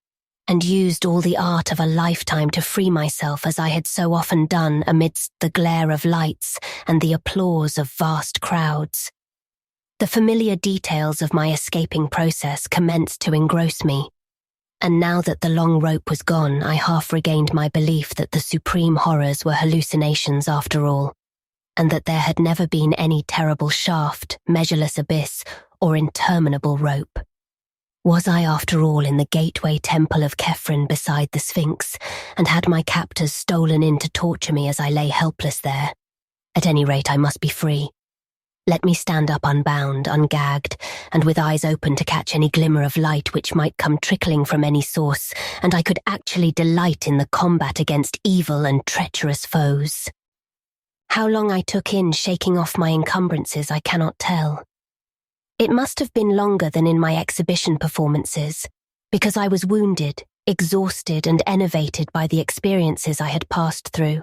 and used all the art of a lifetime to free myself as I had so often done amidst the glare of lights and the applause of vast crowds. The familiar details of my escaping process commenced to engross me, and now that the long rope was gone, I half regained my belief that the supreme horrors were hallucinations after all. and that there had never been any terrible shaft, measureless abyss, or interminable rope. Was I, after all, in the gateway temple of Kefren beside the Sphinx, and had my captors stolen in to torture me as I lay helpless there? At any rate, I must be free. Let me stand up unbound, ungagged, and with eyes open to catch any glimmer of light which might come trickling from any source, and I could actually delight in the combat against evil and treacherous foes. How long I took in shaking off my encumbrances I cannot tell. It must have been longer than in my exhibition performances, because I was wounded, exhausted, and enervated by the experiences I had passed through.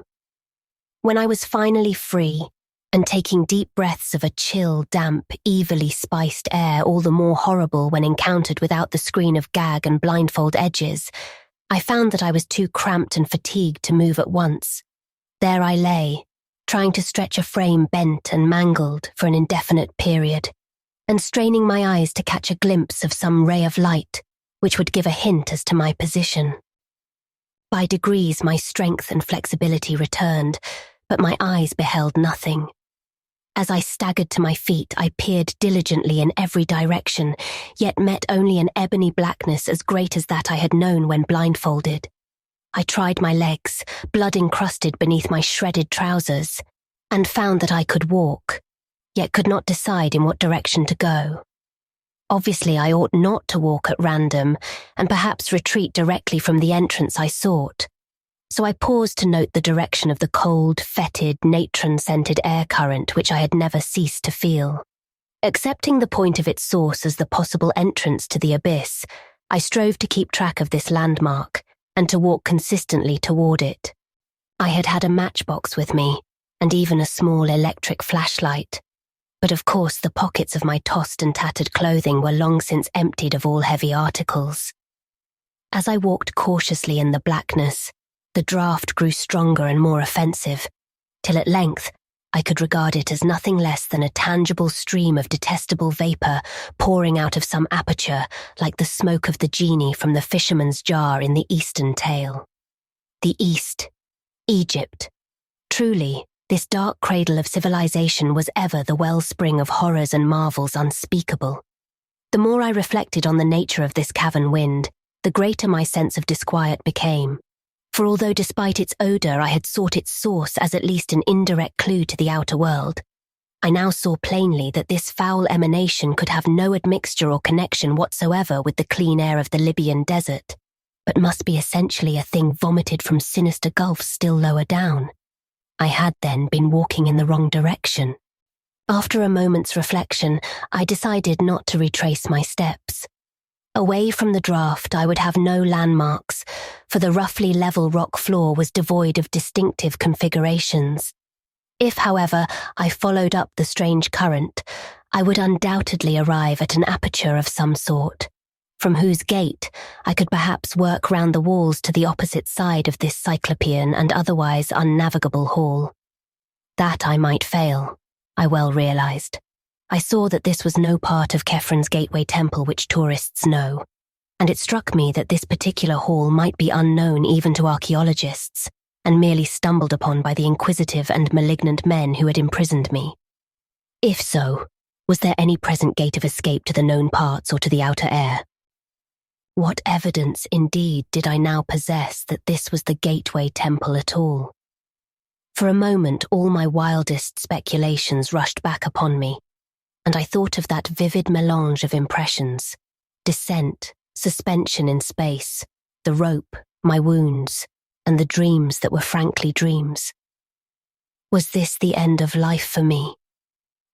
When I was finally free, and taking deep breaths of a chill, damp, evilly spiced air all the more horrible when encountered without the screen of gag and blindfold edges, I found that I was too cramped and fatigued to move at once. There I lay, trying to stretch a frame bent and mangled for an indefinite period, and straining my eyes to catch a glimpse of some ray of light which would give a hint as to my position. By degrees my strength and flexibility returned, but my eyes beheld nothing. As I staggered to my feet, I peered diligently in every direction, yet met only an ebony blackness as great as that I had known when blindfolded. I tried my legs, blood encrusted beneath my shredded trousers, and found that I could walk, yet could not decide in what direction to go. Obviously, I ought not to walk at random, and perhaps retreat directly from the entrance I sought. So I paused to note the direction of the cold, fetid, natron-scented air current which I had never ceased to feel. Accepting the point of its source as the possible entrance to the abyss, I strove to keep track of this landmark, and to walk consistently toward it. I had had a matchbox with me, and even a small electric flashlight. But of course the pockets of my tossed and tattered clothing were long since emptied of all heavy articles. As I walked cautiously in the blackness, the draught grew stronger and more offensive, till at length I could regard it as nothing less than a tangible stream of detestable vapour pouring out of some aperture like the smoke of the genie from the fisherman's jar in the Eastern tale. The East, Egypt. Truly, this dark cradle of civilization was ever the wellspring of horrors and marvels unspeakable. The more I reflected on the nature of this cavern wind, the greater my sense of disquiet became. For although despite its odour I had sought its source as at least an indirect clue to the outer world, I now saw plainly that this foul emanation could have no admixture or connection whatsoever with the clean air of the Libyan desert, but must be essentially a thing vomited from sinister gulfs still lower down. I had then been walking in the wrong direction. After a moment's reflection, I decided not to retrace my steps. Away from the draught, I would have no landmarks, for the roughly level rock floor was devoid of distinctive configurations. If, however, I followed up the strange current, I would undoubtedly arrive at an aperture of some sort, from whose gate I could perhaps work round the walls to the opposite side of this cyclopean and otherwise unnavigable hall. That I might fail, I well realized. I saw that this was no part of Kefren's gateway temple which tourists know, and it struck me that this particular hall might be unknown even to archaeologists, and merely stumbled upon by the inquisitive and malignant men who had imprisoned me. If so, was there any present gate of escape to the known parts or to the outer air? What evidence, indeed, did I now possess that this was the gateway temple at all? For a moment, all my wildest speculations rushed back upon me, and I thought of that vivid melange of impressions: descent, suspension in space, the rope, my wounds, and the dreams that were frankly dreams. Was this the end of life for me?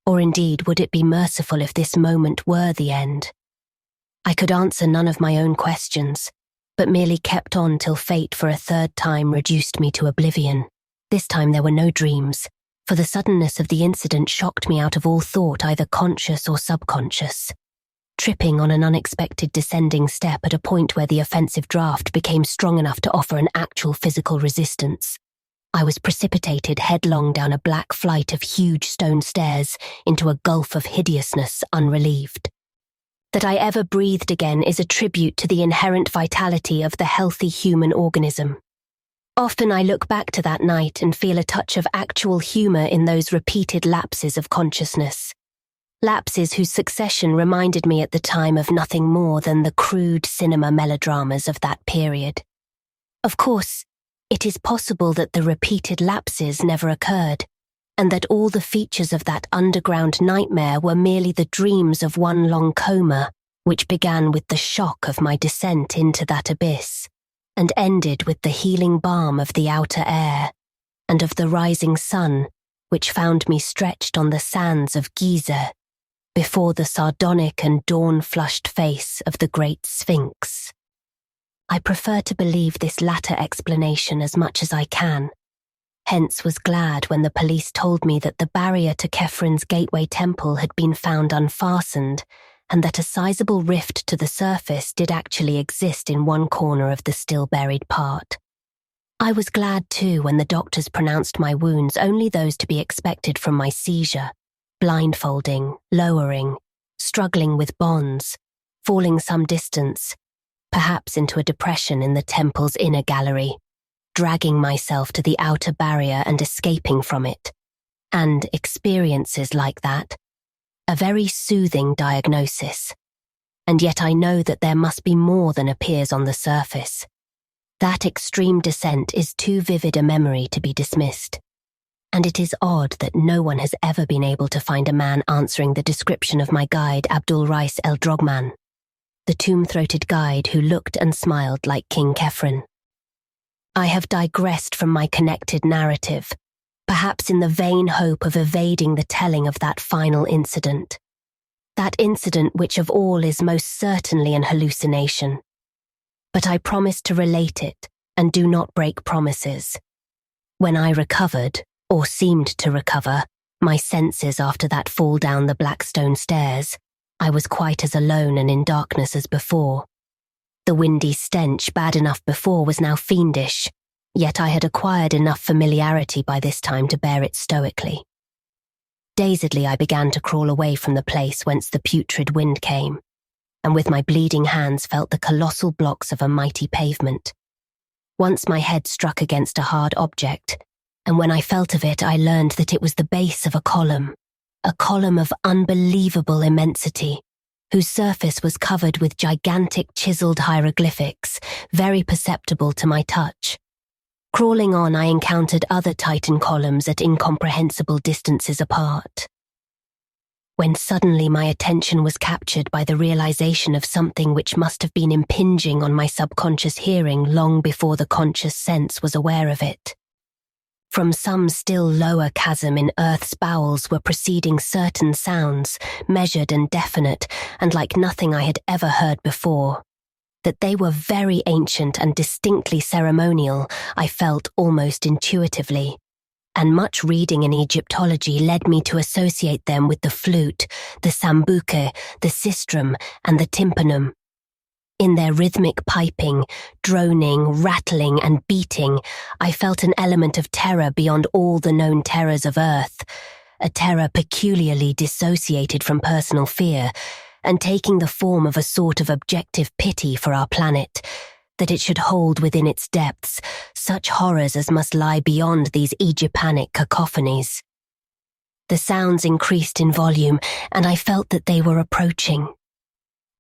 Or indeed, would it be merciful if this moment were the end? I could answer none of my own questions, but merely kept on till fate for a third time reduced me to oblivion. This time there were no dreams, for the suddenness of the incident shocked me out of all thought, either conscious or subconscious. Tripping on an unexpected descending step at a point where the offensive draught became strong enough to offer an actual physical resistance, I was precipitated headlong down a black flight of huge stone stairs into a gulf of hideousness unrelieved. That I ever breathed again is a tribute to the inherent vitality of the healthy human organism. Often I look back to that night and feel a touch of actual humour in those repeated lapses of consciousness. Lapses whose succession reminded me at the time of nothing more than the crude cinema melodramas of that period. Of course, it is possible that the repeated lapses never occurred, and that all the features of that underground nightmare were merely the dreams of one long coma, which began with the shock of my descent into that abyss, and ended with the healing balm of the outer air, and of the rising sun, which found me stretched on the sands of Giza, before the sardonic and dawn-flushed face of the great Sphinx. I prefer to believe this latter explanation as much as I can, hence was glad when the police told me that the barrier to Kefren's gateway temple had been found unfastened, and that a sizable rift to the surface did actually exist in one corner of the still-buried part. I was glad too when the doctors pronounced my wounds only those to be expected from my seizure, blindfolding, lowering, struggling with bonds, falling some distance, perhaps into a depression in the temple's inner gallery, dragging myself to the outer barrier and escaping from it, and experiences like that. A very soothing diagnosis. And yet I know that there must be more than appears on the surface. That extreme descent is too vivid a memory to be dismissed. And it is odd that no one has ever been able to find a man answering the description of my guide Abdul Rais El Drogman, the tomb-throated guide who looked and smiled like King Kefren. I have digressed from my connected narrative, perhaps in the vain hope of evading the telling of that final incident. That incident which of all is most certainly an hallucination. But I promise to relate it and do not break promises. When I recovered, or seemed to recover, my senses after that fall down the black stone stairs, I was quite as alone and in darkness as before. The windy stench, bad enough before, was now fiendish, yet I had acquired enough familiarity by this time to bear it stoically. Dazedly I began to crawl away from the place whence the putrid wind came, and with my bleeding hands felt the colossal blocks of a mighty pavement. Once my head struck against a hard object, and when I felt of it I learned that it was the base of a column of unbelievable immensity, whose surface was covered with gigantic chiseled hieroglyphics, very perceptible to my touch. Crawling on, I encountered other Titan columns at incomprehensible distances apart. When suddenly my attention was captured by the realization of something which must have been impinging on my subconscious hearing long before the conscious sense was aware of it. From some still lower chasm in Earth's bowels were proceeding certain sounds, measured and definite, and like nothing I had ever heard before. That they were very ancient and distinctly ceremonial, I felt almost intuitively, and much reading in Egyptology led me to associate them with the flute, the sambuke, the sistrum, and the tympanum. In their rhythmic piping, droning, rattling, and beating, I felt an element of terror beyond all the known terrors of Earth, a terror peculiarly dissociated from personal fear, and taking the form of a sort of objective pity for our planet, that it should hold within its depths such horrors as must lie beyond these Egypanic cacophonies. The sounds increased in volume, and I felt that they were approaching.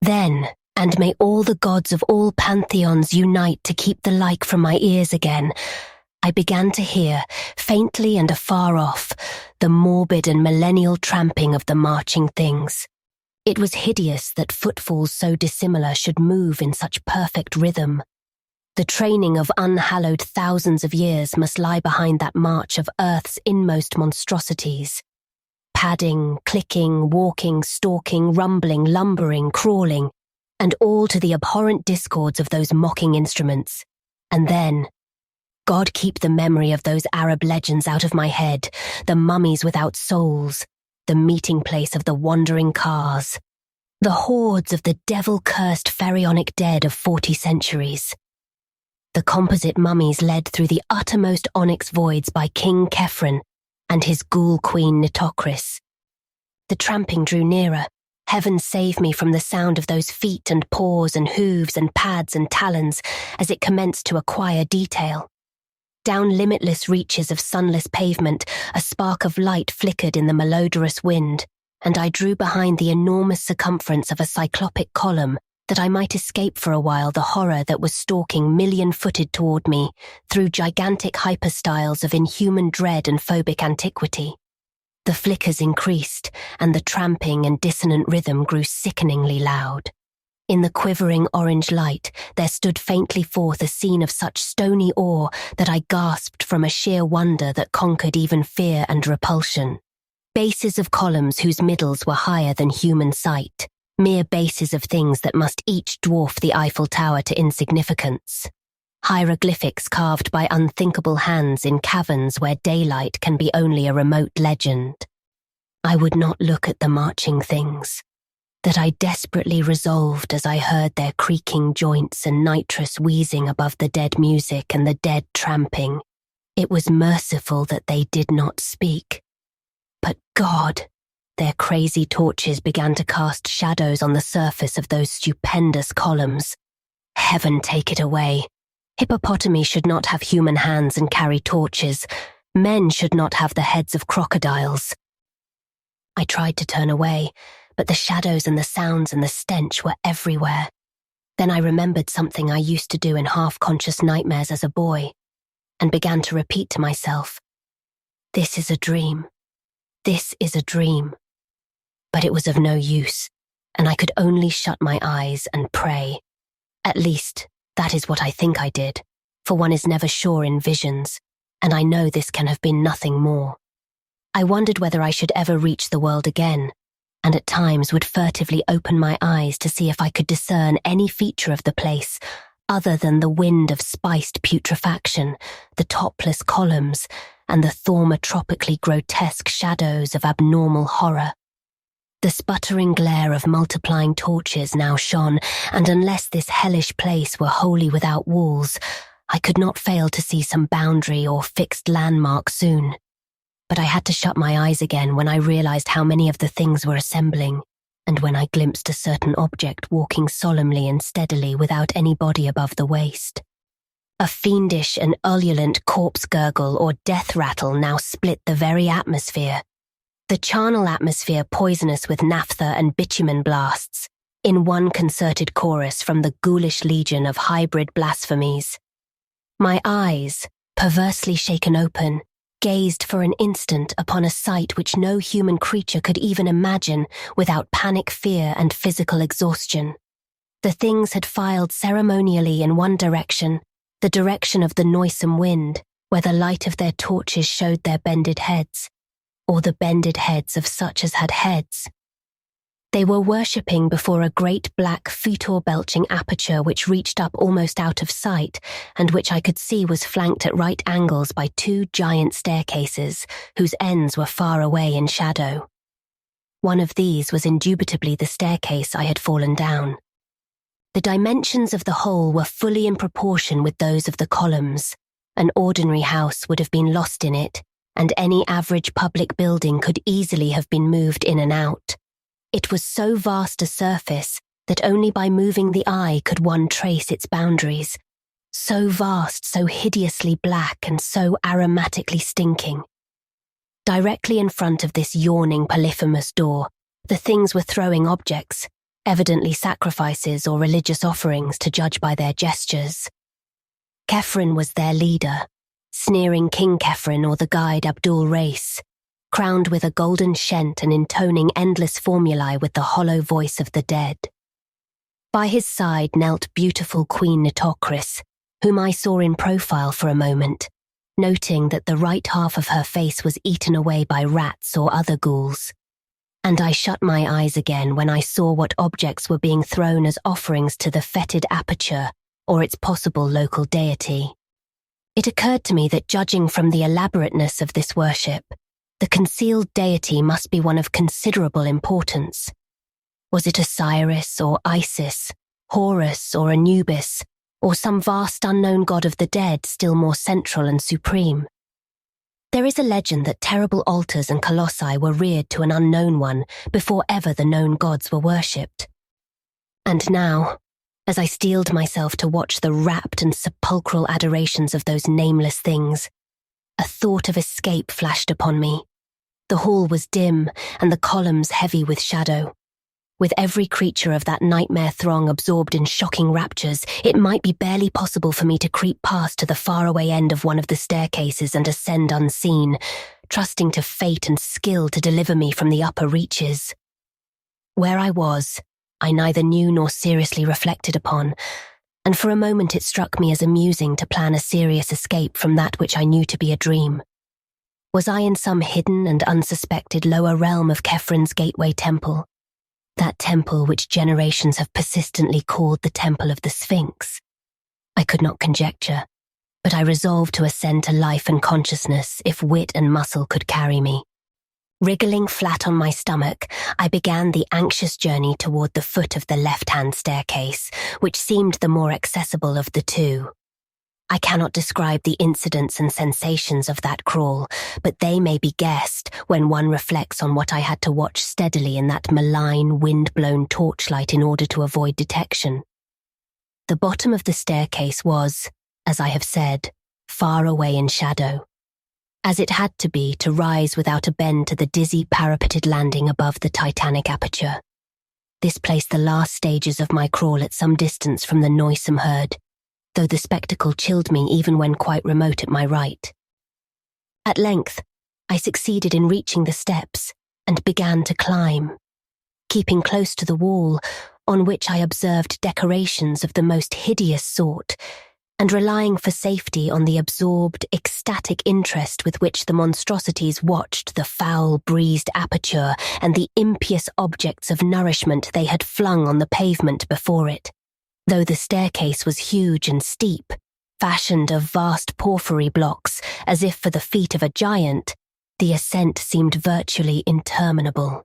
Then, and may all the gods of all pantheons unite to keep the like from my ears again, I began to hear, faintly and afar off, the morbid and millennial tramping of the marching things. It was hideous that footfalls so dissimilar should move in such perfect rhythm. The training of unhallowed thousands of years must lie behind that march of Earth's inmost monstrosities. Padding, clicking, walking, stalking, rumbling, lumbering, crawling, and all to the abhorrent discords of those mocking instruments. And then, God keep the memory of those Arab legends out of my head, the mummies without souls, the meeting place of the wandering cars, the hordes of the devil-cursed pharaonic dead of 40 centuries. The composite mummies led through the uttermost onyx voids by King Kefren and his ghoul queen Nitocris. The tramping drew nearer. Heaven save me from the sound of those feet and paws and hooves and pads and talons as it commenced to acquire detail. Down limitless reaches of sunless pavement, a spark of light flickered in the malodorous wind, and I drew behind the enormous circumference of a cyclopic column that I might escape for a while the horror that was stalking million-footed toward me through gigantic hyperstyles of inhuman dread and phobic antiquity. The flickers increased, and the tramping and dissonant rhythm grew sickeningly loud. In the quivering orange light, there stood faintly forth a scene of such stony awe that I gasped from a sheer wonder that conquered even fear and repulsion. Bases of columns whose middles were higher than human sight, mere bases of things that must each dwarf the Eiffel Tower to insignificance. Hieroglyphics carved by unthinkable hands in caverns where daylight can be only a remote legend. I would not look at the marching things that I desperately resolved as I heard their creaking joints and nitrous wheezing above the dead music and the dead tramping. It was merciful that they did not speak. But God, their crazy torches began to cast shadows on the surface of those stupendous columns. Heaven take it away. Hippopotami should not have human hands and carry torches. Men should not have the heads of crocodiles. I tried to turn away, but the shadows and the sounds and the stench were everywhere. Then I remembered something I used to do in half-conscious nightmares as a boy, and began to repeat to myself, "This is a dream. This is a dream." But it was of no use, and I could only shut my eyes and pray. At least, that is what I think I did, for one is never sure in visions, and I know this can have been nothing more. I wondered whether I should ever reach the world again, and at times would furtively open my eyes to see if I could discern any feature of the place other than the wind of spiced putrefaction, the topless columns, and the thaumatropically grotesque shadows of abnormal horror. The sputtering glare of multiplying torches now shone, and unless this hellish place were wholly without walls, I could not fail to see some boundary or fixed landmark soon. But I had to shut my eyes again when I realized how many of the things were assembling, and when I glimpsed a certain object walking solemnly and steadily without any body above the waist. A fiendish and ululent corpse gurgle or death rattle now split the very atmosphere. The charnel atmosphere poisonous with naphtha and bitumen blasts, in one concerted chorus from the ghoulish legion of hybrid blasphemies. My eyes, perversely shaken open, gazed for an instant upon a sight which no human creature could even imagine without panic fear and physical exhaustion. The things had filed ceremonially in one direction, the direction of the noisome wind, where the light of their torches showed their bended heads, or the bended heads of such as had heads. They were worshipping before a great black fetor-belching aperture which reached up almost out of sight, and which I could see was flanked at right angles by two giant staircases, whose ends were far away in shadow. One of these was indubitably the staircase I had fallen down. The dimensions of the whole were fully in proportion with those of the columns. An ordinary house would have been lost in it, and any average public building could easily have been moved in and out. It was so vast a surface that only by moving the eye could one trace its boundaries. So vast, so hideously black, and so aromatically stinking. Directly in front of this yawning polyphemus door, the things were throwing objects, evidently sacrifices or religious offerings to judge by their gestures. Kefren was their leader, sneering King Kefren or the guide Abdul Rais, crowned with a golden shent and intoning endless formulae with the hollow voice of the dead. By his side knelt beautiful Queen Nitocris, whom I saw in profile for a moment, noting that the right half of her face was eaten away by rats or other ghouls. And I shut my eyes again when I saw what objects were being thrown as offerings to the fetid aperture or its possible local deity. It occurred to me that judging from the elaborateness of this worship, the concealed deity must be one of considerable importance. Was it Osiris or Isis, Horus or Anubis, or some vast unknown god of the dead still more central and supreme? There is a legend that terrible altars and colossi were reared to an unknown one before ever the known gods were worshipped. And now, As I steeled myself to watch the rapt and sepulchral adorations of those nameless things, a thought of escape flashed upon me. The hall was dim and the columns heavy with shadow. With every creature of that nightmare throng absorbed in shocking raptures, it might be barely possible for me to creep past to the faraway end of one of the staircases and ascend unseen, trusting to fate and skill to deliver me from the upper reaches. Where I was, I neither knew nor seriously reflected upon, and for a moment it struck me as amusing to plan a serious escape from that which I knew to be a dream. Was I in some hidden and unsuspected lower realm of Kefren's gateway temple? That temple which generations have persistently called the Temple of the Sphinx? I could not conjecture, but I resolved to ascend to life and consciousness if wit and muscle could carry me. Wriggling flat on my stomach, I began the anxious journey toward the foot of the left-hand staircase, which seemed the more accessible of the two. I cannot describe the incidents and sensations of that crawl, but they may be guessed when one reflects on what I had to watch steadily in that malign, wind-blown torchlight in order to avoid detection. The bottom of the staircase was, as I have said, far away in shadow, as it had to be to rise without a bend to the dizzy parapeted landing above the Titanic aperture. This placed the last stages of my crawl at some distance from the noisome herd, though the spectacle chilled me even when quite remote at my right. At length, I succeeded in reaching the steps and began to climb, keeping close to the wall, on which I observed decorations of the most hideous sort, and relying for safety on the absorbed, ecstatic interest with which the monstrosities watched the foul-breezed aperture and the impious objects of nourishment they had flung on the pavement before it. Though the staircase was huge and steep, fashioned of vast porphyry blocks, as if for the feet of a giant, the ascent seemed virtually interminable.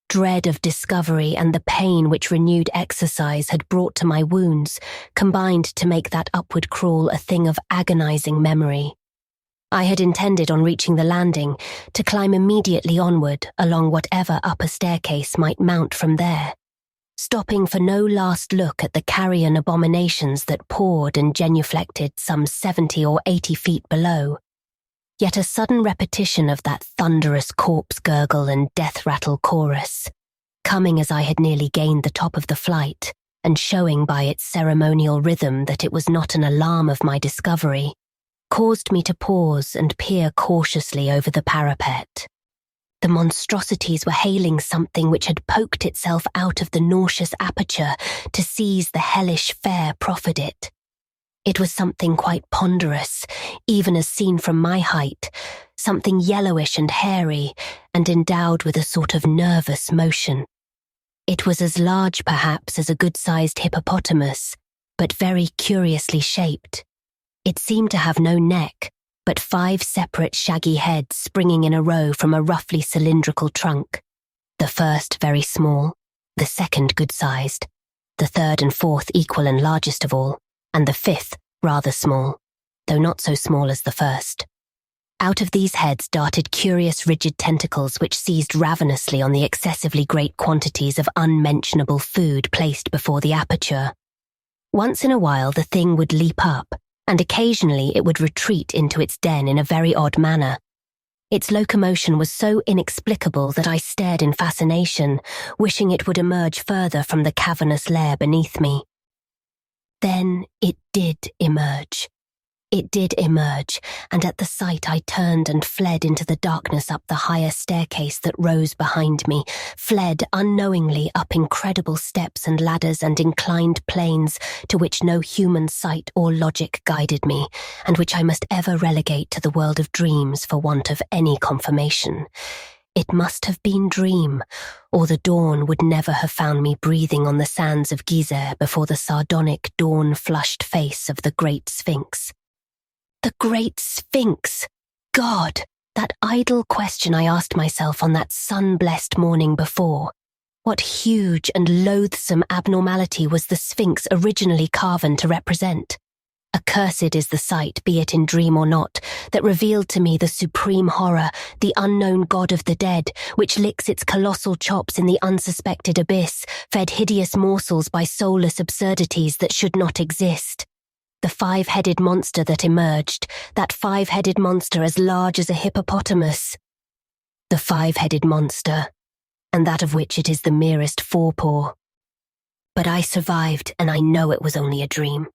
Dread of discovery and the pain which renewed exercise had brought to my wounds combined to make that upward crawl a thing of agonizing memory. I had intended on reaching the landing to climb immediately onward along whatever upper staircase might mount from there, stopping for no last look at the carrion abominations that poured and genuflected some 70 or 80 feet below. Yet a sudden repetition of that thunderous corpse gurgle and death rattle chorus, coming as I had nearly gained the top of the flight, and showing by its ceremonial rhythm that it was not an alarm of my discovery, caused me to pause and peer cautiously over the parapet. The monstrosities were hailing something which had poked itself out of the nauseous aperture to seize the hellish fare proffered it. It was something quite ponderous, even as seen from my height, something yellowish and hairy, and endowed with a sort of nervous motion. It was as large, perhaps, as a good-sized hippopotamus, but very curiously shaped. It seemed to have no neck, but 5 separate shaggy heads springing in a row from a roughly cylindrical trunk. The first very small, the second good-sized, the third and fourth equal and largest of all, and the fifth rather small, though not so small as the first. Out of these heads darted curious rigid tentacles which seized ravenously on the excessively great quantities of unmentionable food placed before the aperture. Once in a while the thing would leap up, and occasionally it would retreat into its den in a very odd manner. Its locomotion was so inexplicable that I stared in fascination, wishing it would emerge further from the cavernous lair beneath me. Then it did emerge. It did emerge, and at the sight I turned and fled into the darkness up the higher staircase that rose behind me, fled unknowingly up incredible steps and ladders and inclined planes to which no human sight or logic guided me, and which I must ever relegate to the world of dreams for want of any confirmation. It must have been dream, or the dawn would never have found me breathing on the sands of Gizeh before the sardonic dawn-flushed face of the Great Sphinx. The Great Sphinx! God! That idle question I asked myself on that sun-blessed morning before. What huge and loathsome abnormality was the Sphinx originally carven to represent? Accursed is the sight, be it in dream or not, that revealed to me the supreme horror, the unknown god of the dead, which licks its colossal chops in the unsuspected abyss, fed hideous morsels by soulless absurdities that should not exist. The five-headed monster that emerged, that five-headed monster as large as a hippopotamus. The five-headed monster, and that of which it is the merest forepaw. But I survived, and I know it was only a dream.